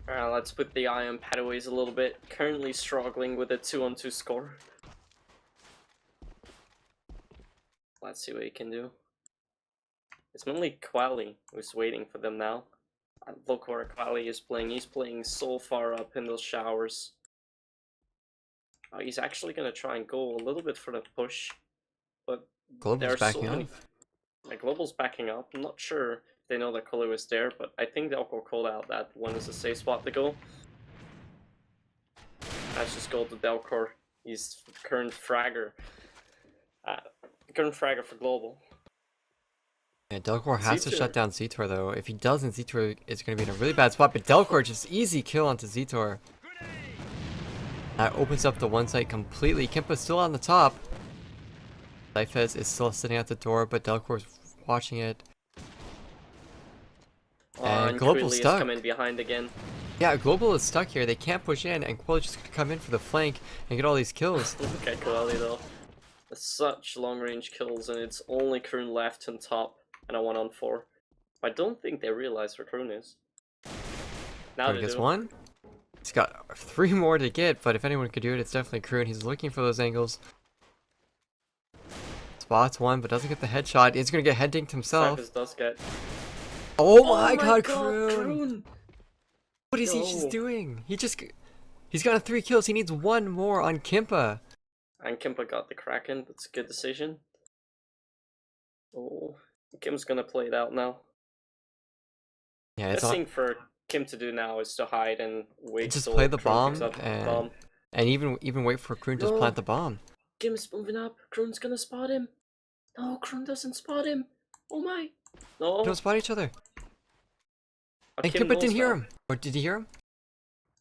Let's put the eye on Padaways a little bit. Currently struggling with a 2-on-2 score. Let's see what he can do. It's mainly Quali who's waiting for them now. Look where Quali is playing. He's playing so far up in those showers. Oh, he's actually gonna try and go a little bit for the push, but Global's there's so backing many. up. Like Global's backing up. I'm not sure if they know that Kulu is there, but I think they'll call out that one is a safe spot to go. Let's just go to Delcor. He's current fragger. Current fragger for Global. Yeah, Delcor has to Zetor. shut down Zetor though. If he doesn't, Zetor is going to be in a really bad spot. But Delcor just easy kill onto Zetor. That opens up the one site completely. Kimpa's still on the top. Cyphers is still sitting at the door, but Delcor's watching it. And Global's Quilly stuck. is coming behind again. Yeah, Global is stuck here. They can't push in, and Quilly's just going to come in for the flank and get all these kills. Look at Quilly though. Such long range kills, and it's only Kroon left on top and a 1-on-4. I don't think they realize where Kroon is. Now Kroon they gets do. one. He's got 3 more to get, but if anyone could do it, it's definitely Kroon. He's looking for those angles. Spots one, but doesn't get the headshot. He's going to get head dinked himself. Cyphers does get. Oh my god, Kroon! Kroon! What is he No. just doing? He's gotten 3 kills. He needs 1 more on Kimpa. And Kimpa got the Kraken. That's a good decision. Oh, Kim's gonna play it out now. Yeah, The it's best on. thing for Kim to do now is to hide and wait. Just till play the Kroon bomb picks up the and- bomb. And even wait for Kroon to No. plant the bomb. Kim's moving up. Kroon's gonna spot him. No, Kroon doesn't spot him. Oh my. No. They don't spot each other. Oh, And Kim Kimpa knows didn't hear now. him. Or did he hear him?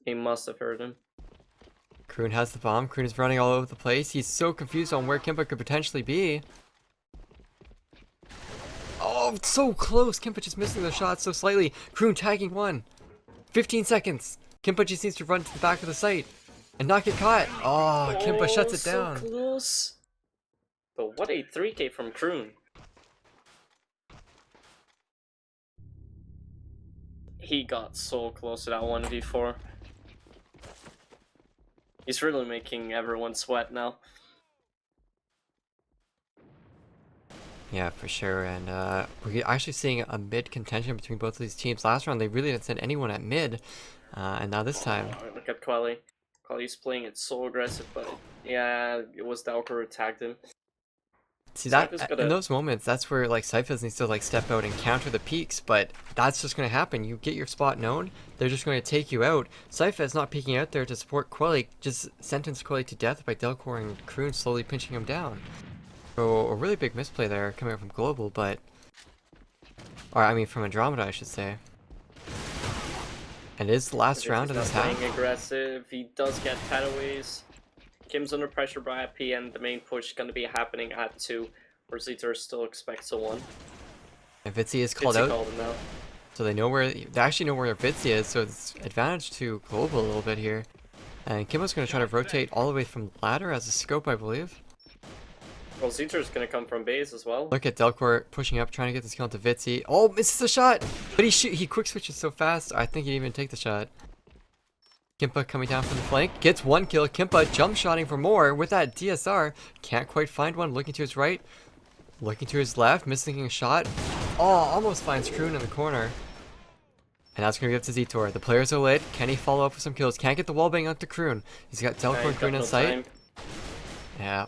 He must have heard him. Kroon has the bomb. Kroon is running all over the place. He's so confused on where Kimpa could potentially be. Oh, so close. Kimpa just missing the shot so slightly. Kroon tagging one. 15 seconds. Kimpa just needs to run to the back of the site and not get caught. Oh, Kimpa shuts it down. So close. But what a 3K from Kroon. He got so close to that 1v4. He's really making everyone sweat now. Yeah, for sure. And we're actually seeing a mid contention between both of these teams. Last round, they really didn't send anyone at mid. And now this time, Oh, look at Quali. Quali's playing it so aggressive, but yeah, it was Delcor who tagged him. see that Cypher's in gotta- those moments, that's where like Cyphers needs to like step out and counter the peaks. But that's just going to happen. You get your spot known, they're just going to take you out. Cyphers not peeking out there to support Quelly, just sentenced Quelly to death by Delcor and Kroon slowly pinching him down. So a really big misplay there coming out from Global, but or I mean from Andromeda, I should say. And it is the last round of He's this not half. playing aggressive. He does get padaways. Kim's under pressure by IP, and the main push is going to be happening at 2, where Zetor still expects a 1. And Vitzi is called Fitzy out, called him now. so they know where they actually know where Vitzi is. So it's advantage to Global a little bit here. And Kimbo's going to try to rotate all the way from ladder as a scope, I believe. Well, Zetor's going to come from base as well. Look at Delcor pushing up, trying to get this kill into Vitzi. Oh, misses the shot! But he quick switches so fast, I think he didn't even take the shot. Kimpa coming down from the flank, gets 1 kill. Kimpa jump shotting for more with that DSR. Can't quite find one, looking to his right. Looking to his left, missing a shot. Oh, almost finds Kroon in the corner. And that's going to be up to Zetor. The players are lit. Can he follow up with some kills? Can't get the wallbang onto Kroon. He's got Delcor and He's got Kroon in no sight. time. Yeah,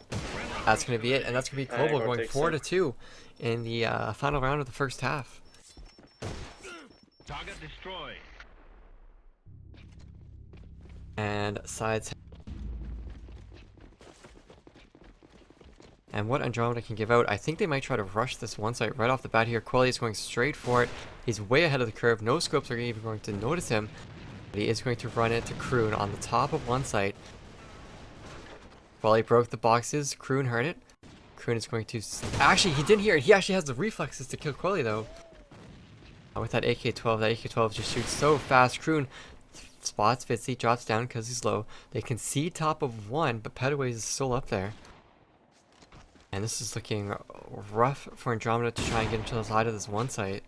that's going to be it. And that's going to be Alright, Global go going take 4-2 in the final round of the first half. Target destroyed. And sides. And what Andromeda can give out, I think they might try to rush this one site right off the bat here. Quelly is going straight for it. He's way ahead of the curve. No scopes are even going to notice him. But he is going to run into Kroon on the top of one site. Quelly broke the boxes. Kroon heard it. Kroon is going to... Actually, he didn't hear it. He actually has the reflexes to kill Quelly, though. With that AK-12, that AK-12 just shoots so fast. Kroon spots Vitzi, drops down because he's low. They can see top of 1, but Pedaways is still up there. And this is looking rough for Andromeda to try and get into the side of this one site.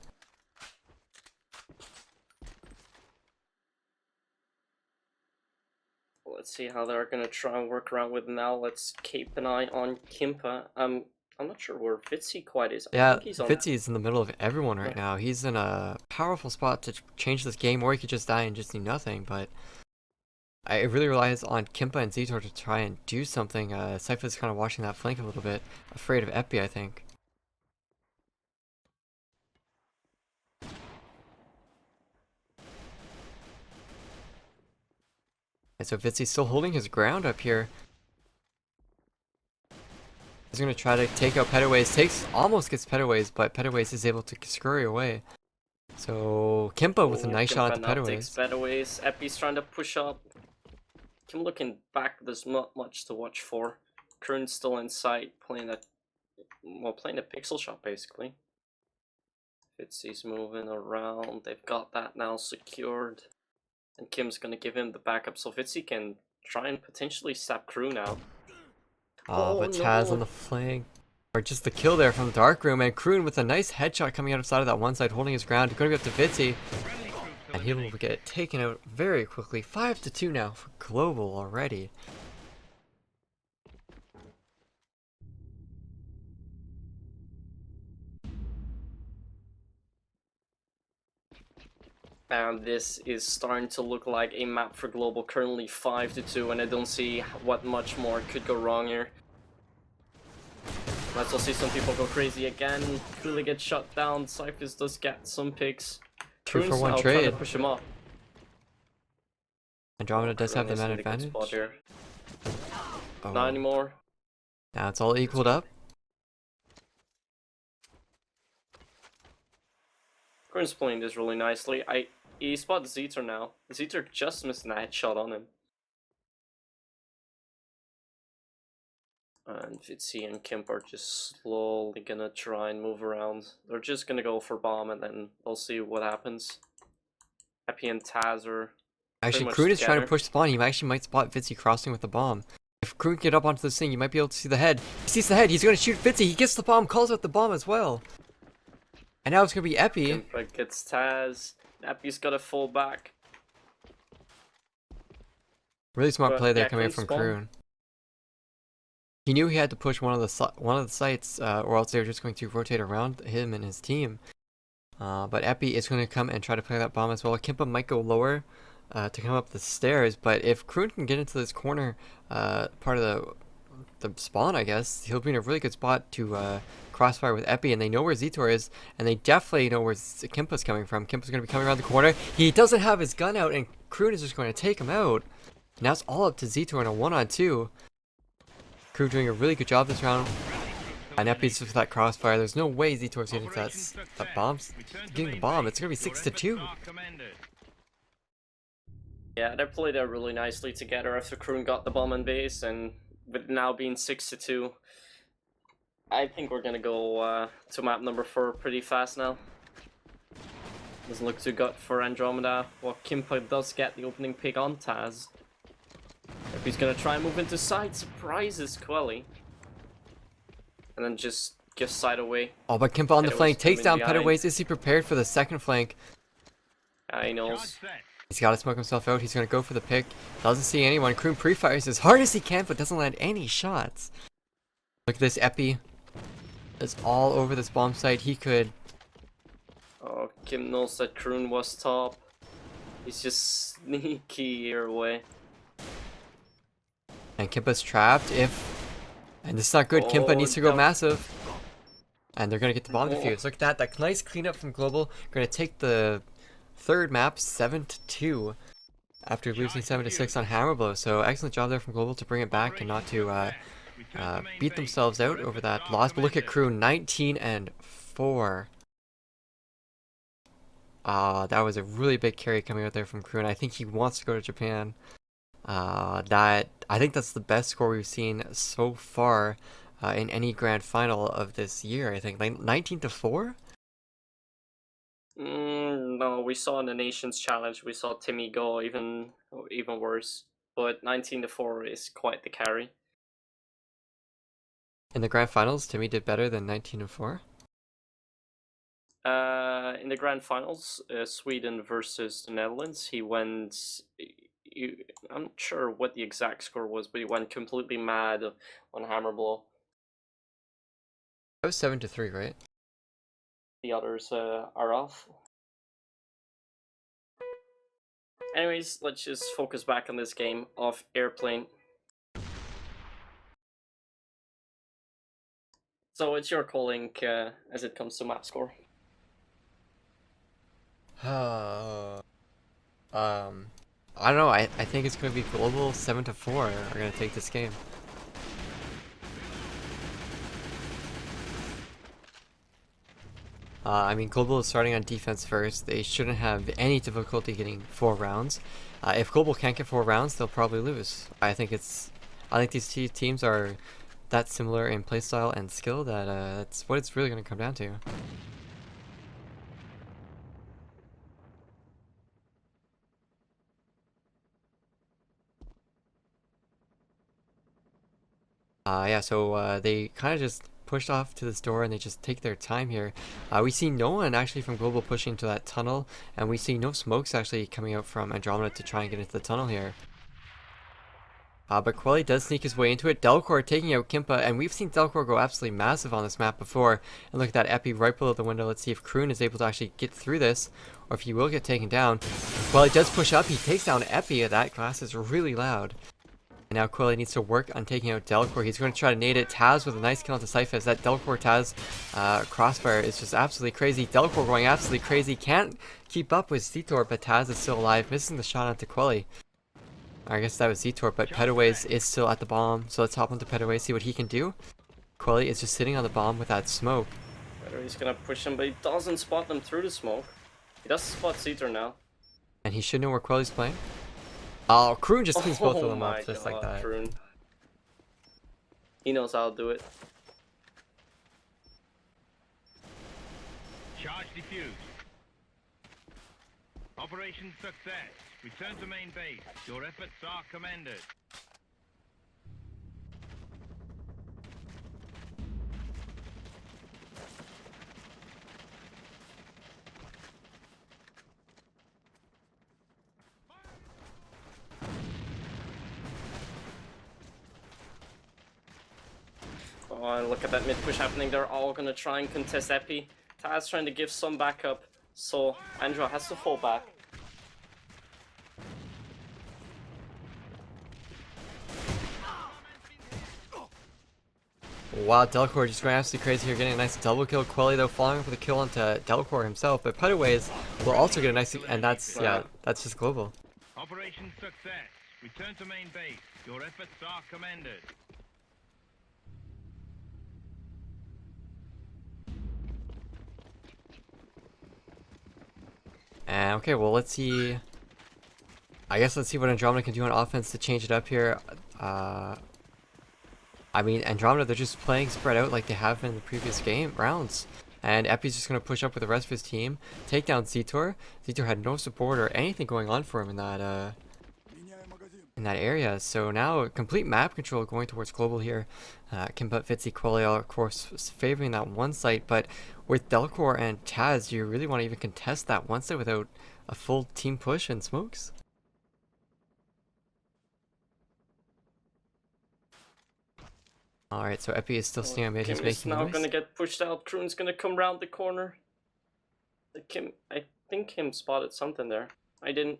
see how they're gonna try and work around with now. Let's keep an eye on Kimpa. I'm not sure where Vitsi quite is. I Yeah, think he's on. Fitzy is in the middle of everyone right now. He's in a powerful spot to change this game, or he could just die and just do nothing, but it really relies on Kimpa and Zitor to try and do something. Sypha's kind of watching that flank a little bit, afraid of Epi, I think. And so Vitsy's still holding his ground up here. He's going to try to take out Pettaways. Almost gets Pettaways, but Pettaways is able to scurry away. So Kimpa with a nice shot at the Pettaways. Pettaways. Epi's trying to push up. Kim looking back, there's not much to watch for. Kroon's still in sight, playing a pixel shot basically. Fitzy's moving around. They've got that now secured. And Kim's gonna give him the backup so Fitzy can try and potentially stab Kroon out. Oh, but Taz no. on the flank. Or just the kill there from the Dark Room, and Kroon with a nice headshot coming out of side of that one side, holding his ground. Going to go up to Vitzy, and he will get taken out very quickly. 5-2 now for Global already. And this is starting to look like a map for Global, currently 5-2, and I don't see what much more could go wrong here. Let's also see some people go crazy again. Cooley gets shut down. Cyphers does get some picks. 2-for-1 trying to trade. push him up. Andromeda does have the man Kroon is in a good advantage. spot here. Oh, Not anymore. now it's all equaled up. Kroon's playing this really nicely. He spotted Zeter now. Zeter just missed a headshot on him. And Vitzy and Kimp are just slowly gonna try and move around. They're just gonna go for bomb and then they'll see what happens. Epi and Taz are Actually, much Kroon is trying to together. push the spawn. He actually might spot Vitzy crossing with the bomb. If Kroon can get up onto this thing, you might be able to see the head. He sees the head. He's going to shoot Vitzy. He gets the bomb, calls out the bomb as well. And now it's going to be Epi. Kimp gets Taz. Epi's gotta fall back. Really smart But play there yeah, coming in Kroon's from spawn. Kroon. He knew he had to push one of the sites, or else they were just going to rotate around him and his team. But Epi is going to come and try to play that bomb as well. Kimpa might go lower to come up the stairs, but if Kroon can get into this corner part of the spawn, I guess, he'll be in a really good spot to crossfire with Epi, and they know where Zitor is, and they definitely know where Kimpa's coming from. Kimpa's going to be coming around the corner. He doesn't have his gun out, and Kroon is just going to take him out. Now it's all up to Zitor in a 1-on-2. Kroon doing a really good job this round. And Epi's with that crossfire. There's no way Zitor's getting that bomb. Getting the bomb. It's going to be 6-2. Yeah, they played out really nicely together after Kroon got the bomb in base, and with now being 6-2, I think we're gonna go to map number 4 pretty fast now. Doesn't look too good for Andromeda. Well, Kimpa does get the opening pick on Taz. If he's gonna try and move into side, surprises Quelly. And then just gives side away. Oh, but Kimpa on the Pettaways flank takes down coming behind. Pettaways. Is he prepared for the second flank? He knows. He's got to smoke himself out. He's going to go for the pick. Doesn't see anyone. Kroon pre-fires as hard as he can, but doesn't land any shots. Look at this Epi. It's all over this bomb site. He could... Oh, Kim knows that Kroon was top. He's just sneaky here away. And Kimpa's trapped if... And this is not good. Kimpa Oh, needs to go no. massive. And they're going to get the bomb Oh. defused. Look at that. That nice cleanup from Global. Going to take the third map 7-2 after losing 7-6 on Hammer Blow. So excellent job there from Global to bring it back and not to beat themselves out over that loss. But look at Kroon, 19-4. That was a really big carry coming out there from Kroon. I think he wants to go to Japan. I think that's the best score we've seen so far in any grand final of this year. I think 19-4. No, we saw in the Nations Challenge, we saw Timmy go even worse. But 19-4 is quite the carry. In the grand finals, Timmy did better than 19-4. In the grand finals, Sweden versus the Netherlands, he went I'm not sure what the exact score was, but he went completely mad on Hammer Blow. That was 7-3, right? The others are off. Anyways, let's just focus back on this game of Airplane. So it's your calling as it comes to map score. I don't know. I think it's going to be global 7-4 are going to take this game. I mean, Global is starting on defense first. They shouldn't have any difficulty getting 4 rounds. If Global can't get 4 rounds, they'll probably lose. I think these two teams are that similar in playstyle and skill that that's what it's really going to come down to. Yeah, so they kind of just pushed off to this door and they just take their time here. We see no one actually from Global pushing to that tunnel, and we see no smokes actually coming out from Andromeda to try and get into the tunnel here. But Quelly does sneak his way into it. Delcor taking out Kimpa, and we've seen Delcor go absolutely massive on this map before. And look at that Epi right below the window. Let's see if Kroon is able to actually get through this, or if he will get taken down. Quelly does push up. He takes down Epi. That glass is really loud. And now Quelly needs to work on taking out Delcor. He's going to try to nade it. Taz with a nice kill onto Cyphus. That Delcor Taz crossfire is just absolutely crazy. Delcor going absolutely crazy. Can't keep up with Zetor, but Taz is still alive. Missing the shot onto Quelly. I guess that was Zetor, but Pedaways is still at the bomb. So let's hop onto Pedaways, see what he can do. Quelly is just sitting on the bomb with that smoke. He's gonna push him, but he doesn't spot them through the smoke. He does spot Zetor now. And he should know where Quelly's playing. Oh, Kroon just cleans both of them up just like that. Kroon. He knows how to do it. Charge defused. Operation success. Return to main base. Your efforts are commended. Oh, and look at that mid push happening. They're all gonna try and contest Epi. Taz trying to give some backup, so Andro has to fall back. Wow, Delcor just going absolutely crazy here, getting a nice double kill. Quelly though following up with a kill onto Delcor himself, but Pedaways will also get a nice, and that's that's just Global. Operation success. Return to main base. Your efforts are commended. And okay, well let's see. I guess let's see what Andromeda can do on offense to change it up here. I mean, Andromeda, they're just playing spread out like they have in the previous rounds. And Epi's just going to push up with the rest of his team, take down Zetor. Zetor had no support or anything going on for him in that area. So now complete map control going towards Global here. Kimpa, Fitzy, Quelly are of course favoring that one site, but with Delcor and Taz, do you really want to even contest that one site without a full team push and smokes? Alright, so Epi is still staying on mid. He's making now noise. Gonna get pushed out. Kroon's gonna come round the corner. I think Kim spotted something there. I didn't.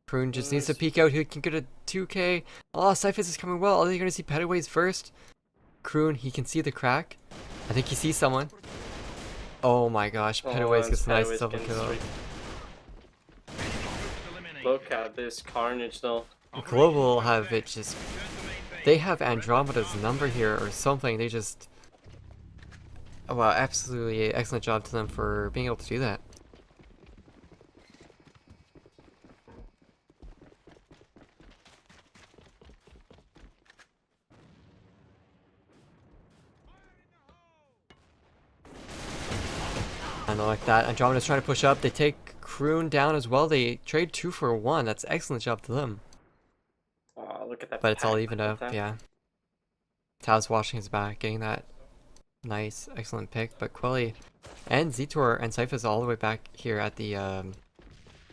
Kroon just needs to peek out. He can get a 2k. Oh, Cyphus is coming well. Are they going to see Pedaways first? Kroon, he can see the crack. I think he sees someone. Oh my gosh, Pedaways gets a nice double kill. Look at this carnage though. Global have it just... They have Andromeda's number here or something. They just... Wow, absolutely excellent job to them for being able to do that. And like that, Andromeda's trying to push up. They take Kroon down as well. They trade 2 for 1. That's excellent job to them. Oh, look at that. But it's all evened up, yeah. Tao's washing his back, getting that nice, excellent pick. But Quelly and Zetor and Cyphus all the way back here at the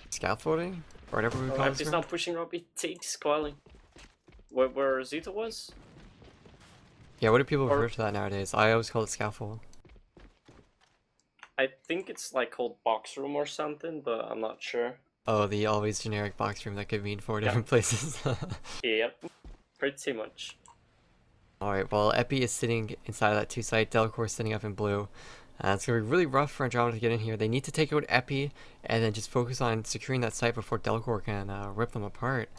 scaffolding. or whatever we Oh, call if this he's ground. not pushing up, he takes Quali. Where Zito was? Yeah, what do people Or- refer to that nowadays? I always call it scaffold. I think it's like called box room or something, but I'm not sure. Oh, the always generic box room that could mean four Yeah. different places. Yep, pretty much. Alright, well, Epi is sitting inside of that 2 site, Delcor is sitting up in blue. It's going to be really rough for Andromeda to get in here. They need to take out Epi and then just focus on securing that site before Delcor can rip them apart.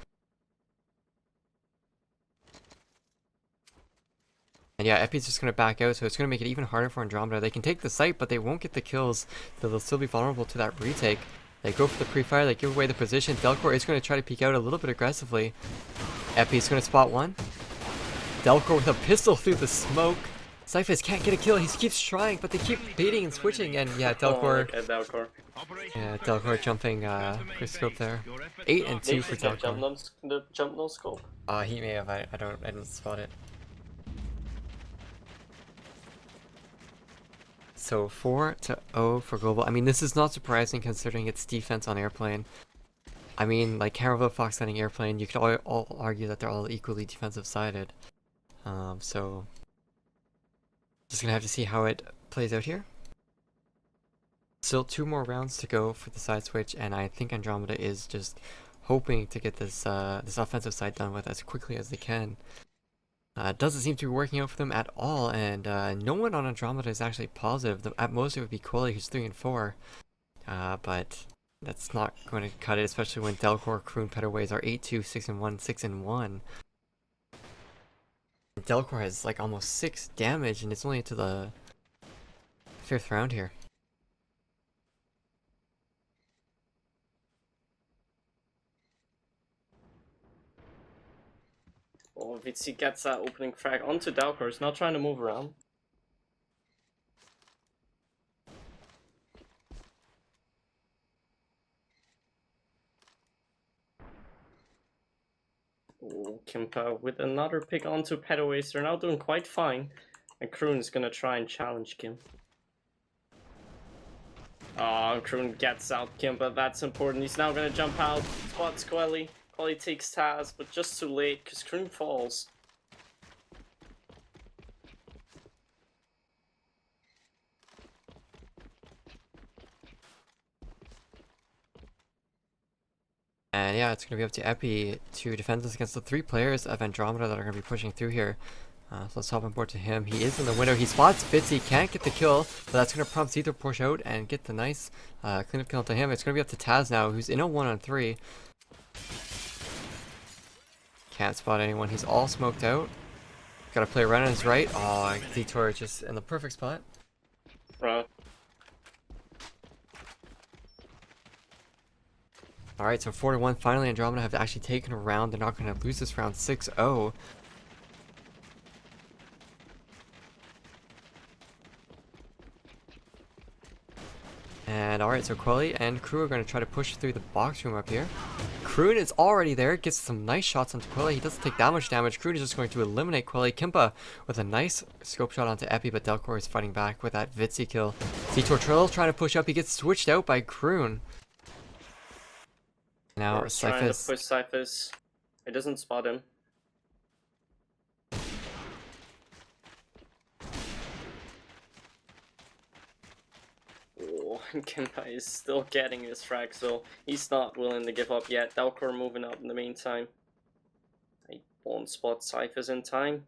And yeah, Epi's just going to back out, so it's going to make it even harder for Andromeda. They can take the site, but they won't get the kills, so they'll still be vulnerable to that retake. They go for the pre-fire, they give away the position. Delcor is going to try to peek out a little bit aggressively. Epi's going to spot one. Delcor with a pistol through the smoke. Cyphus can't get a kill, he keeps trying, but they keep baiting and switching, and yeah, Delcor... Oh, Delcor. Yeah, Delcor jumping quick scope there. 8 and 2 for Delcor. The jump no scope. He may have, I didn't spot it. So 4-0 for Global. I mean, this is not surprising considering its defense on airplane. I mean, like Caravel, Fox Landing, airplane, you could all argue that they're all equally defensive sided. So just gonna have to see how it plays out here. Still 2 more rounds to go for the side switch, and I think Andromeda is just hoping to get this this offensive side done with as quickly as they can. Doesn't seem to be working out for them at all, and no one on Andromeda is actually positive. At most it would be Quilly, who's 3 and 4, but that's not going to cut it, especially when Delcor, Kroon, Petaways are 8-2, 6 and 1, 6 and 1. And Delcor has like almost 6 damage, and it's only into the 5th round here. Oh, Vitsi gets that opening frag onto Delcor. He's not trying to move around. Oh, Kimpa with another pick onto Petaways. They're now doing quite fine. And Kroon is gonna try and challenge Kim. Oh, Kroon gets out Kimpa. That's important. He's now gonna jump out. Spots Quelly. Quelly takes Taz, but just too late because Kroon falls. And yeah, it's going to be up to Epi to defend us against the 3 players of Andromeda that are going to be pushing through here. So let's hop on board to him. He is in the window. He spots Bitsy, can't get the kill, but that's going to prompt Zito to push out and get the nice cleanup kill to him. It's going to be up to Taz now, who's in a 1-on-3. Can't spot anyone. He's all smoked out. Got to play right on his right. Oh, Detour just in the perfect spot. Right. Alright, so 4-1. Finally, Andromeda have actually taken a round. They're not going to lose this round 6-0. And alright, so Quelly and Crew are going to try to push through the box room up here. Kroon is already there, gets some nice shots onto Quelly. He doesn't take that much damage. Kroon is just going to eliminate Quelly. Kimpa with a nice scope shot onto Epi, but Delcor is fighting back with that Vitsi kill. Zitortrell trying to push up. He gets switched out by Kroon. Now He's trying to Cyphus. push Cyphus. It doesn't spot him. Oh, Kimpa is still getting his frag, so he's not willing to give up yet. Delcor moving up in the meantime. He won't spot Cyphus in time.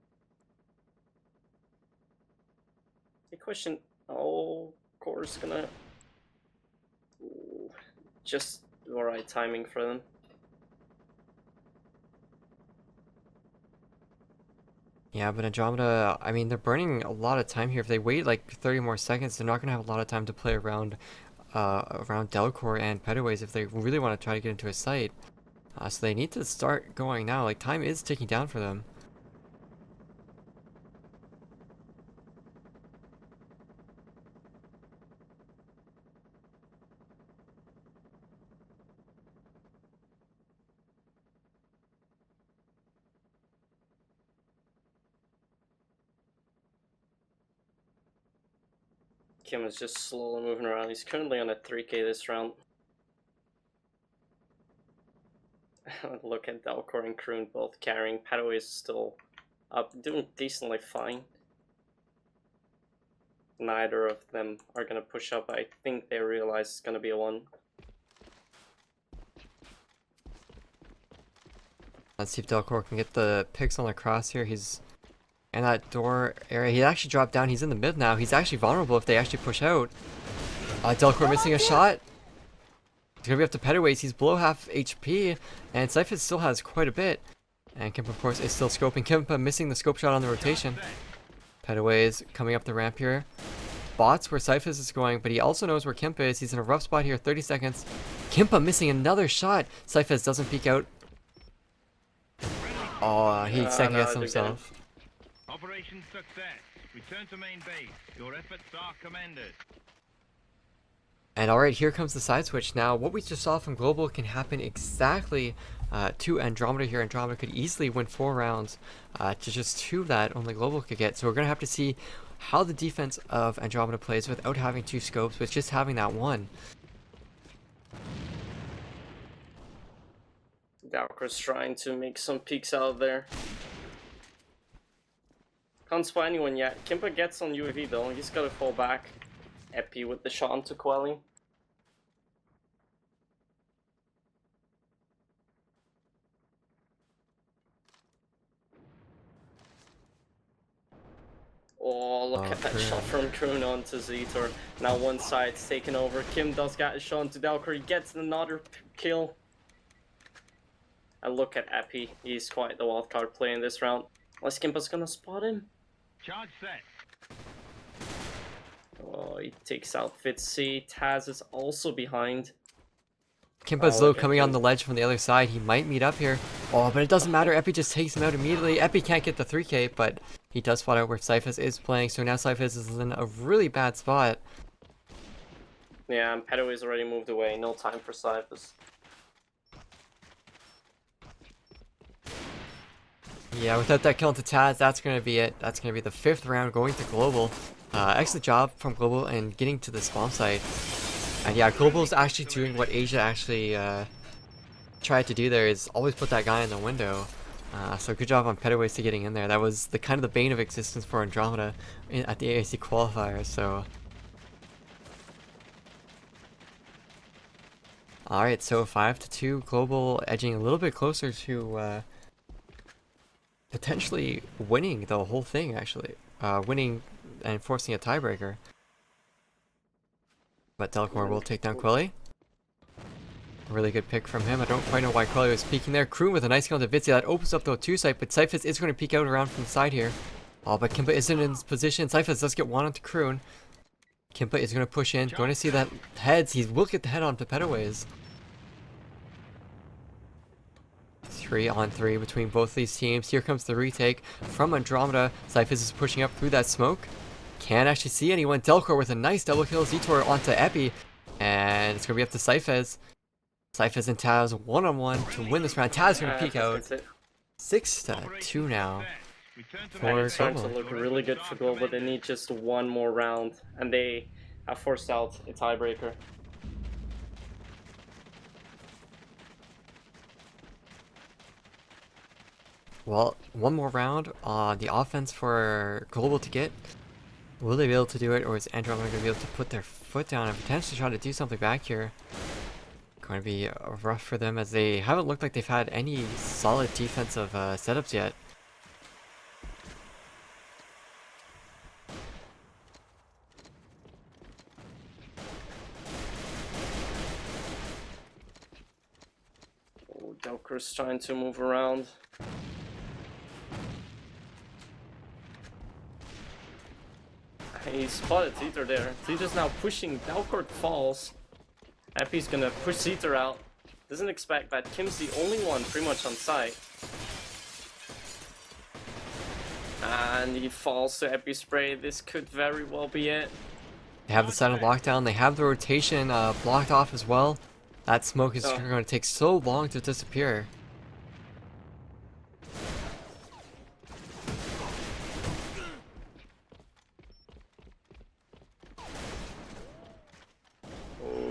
The question... Oh, Core's gonna... Ooh, just the right timing for them. Yeah, but Andromeda, I mean, they're burning a lot of time here. If they wait like 30 more seconds, they're not going to have a lot of time to play around around Delcor and Petaways if they really want to try to get into a site. So they need to start going now. Like, time is ticking down for them. Kim is just slowly moving around. He's currently on a 3k this round. Look at Dalcor and Kroon both carrying. Padaway is still up, doing decently fine. Neither of them are gonna push up. I think they realize it's gonna be a 1. Let's see if Delcor can get the picks on the cross here. He's in that door area. He actually dropped down. He's in the mid now. He's actually vulnerable if they actually push out. Delcor missing a shot. It's gonna be up to Pedaways. He's below half HP, and Cyphus still has quite a bit. And Kimpa, of course, is still scoping. Kimpa missing the scope shot on the rotation. Pedaways coming up the ramp here. Spots where Cyphus is going, but he also knows where Kimpa is. He's in a rough spot here. 30 seconds. Kimpa missing another shot. Cyphus doesn't peek out. Oh, he second guessed himself. Operation success. Return to main base. Your efforts are commended. And alright, here comes the side switch. Now, what we just saw from Global can happen exactly to Andromeda here. Andromeda could easily win 4 rounds to just 2 that only Global could get. So we're going to have to see how the defense of Andromeda plays without having 2 scopes, with just having that 1. Dalcor's trying to make some peeks out of there. Can't spot anyone yet. Kimpa gets on UAV though. He's got to fall back. Epi with the shot onto Quelly. Oh, look at that shot from Kroon onto Zetor. Now one side's taken over. Kim does get a shot onto Dalcor. He gets another kill. And look at Epi. He's quite the wildcard play in this round. Unless Kimpa's gonna spot him. Charge set. Oh, he takes out Fitzy. Taz is also behind. Kimpa's low coming on the ledge from the other side. He might meet up here. Oh, but it doesn't matter. Epi just takes him out immediately. Epi can't get the 3K, but he does spot out where Cyphus is playing. So now Cyphus is in a really bad spot. Yeah, and Pedaway's already moved away. No time for Cyphus. Yeah, without that kill into Taz, that's going to be it. That's going to be the 5th round going to Global. Excellent job from Global and getting to the spawn site. And yeah, Global's actually doing what Asia actually tried to do there, is always put that guy in the window. So good job on Pedaways to getting in there. That was the kind of the bane of existence for Andromeda at the AAC qualifiers. So alright, so 5-2, Global edging a little bit closer to potentially winning the whole thing, actually. Winning and forcing a tiebreaker. But Delcor will take down Quelly. Really good pick from him. I don't quite know why Quelly was peeking there. Kroon with a nice kill to Vitsy. That opens up the 2 site, but Cyphus is going to peek out around from the side here. Oh, but Kimpa isn't in his position. Cyphus does get 1 onto Kroon. Kimpa is going to push in. Going to see that heads. He will get the head onto Pedaways. 3-on-3 between both these teams. Here comes the retake from Andromeda. Cyphus is pushing up through that smoke. Can't actually see anyone. Delcor with a nice double kill. Zetor onto Epi. And it's going to be up to Cyphus. Cyphus and Taz 1-on-1 to win this round. Taz going to peek out. 6-2 now. And it's starting to look really good for Global. They need just 1 more round. And they have forced out a tiebreaker. Well, 1 more round on the offense for Global to get. Will they be able to do it, or is Andromeda going to be able to put their foot down and potentially try to do something back here? Going to be rough for them, as they haven't looked like they've had any solid defensive setups yet. Oh, Delcor's trying to move around. He spotted Zetor there. Zetor's now pushing. Delcor falls. Epi's gonna push Zetor out. Doesn't expect that. Kim's the only one pretty much on site. And he falls to Epi spray. This could very well be it. They have the side of lockdown. They have the rotation blocked off as well. That smoke is going to take so long to disappear.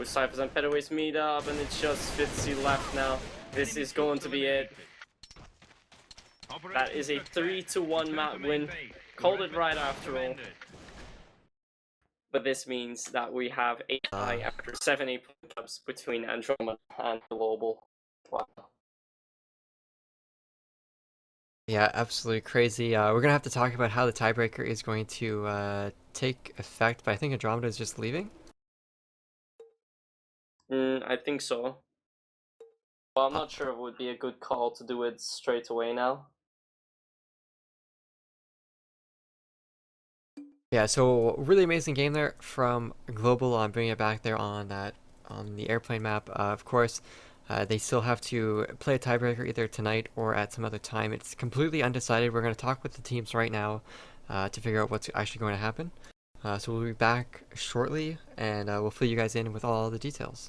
Cyphers and Pedaways meet up, and it's just Fitzy left now. This is going to be it. That is a 3-1 map win. Called it right after all. But this means that we have a tie after 7 8-point ups between Andromeda and Global. Wow. Yeah, absolutely crazy. We're gonna have to talk about how the tiebreaker is going to take effect, but I think Andromeda is just leaving. I think so. Well, I'm not sure if it would be a good call to do it straight away now. Yeah, so really amazing game there from Global on bringing it back there on the airplane map. Of course, they still have to play a tiebreaker either tonight or at some other time. It's completely undecided. We're going to talk with the teams right now to figure out what's actually going to happen. So we'll be back shortly, and we'll fill you guys in with all the details.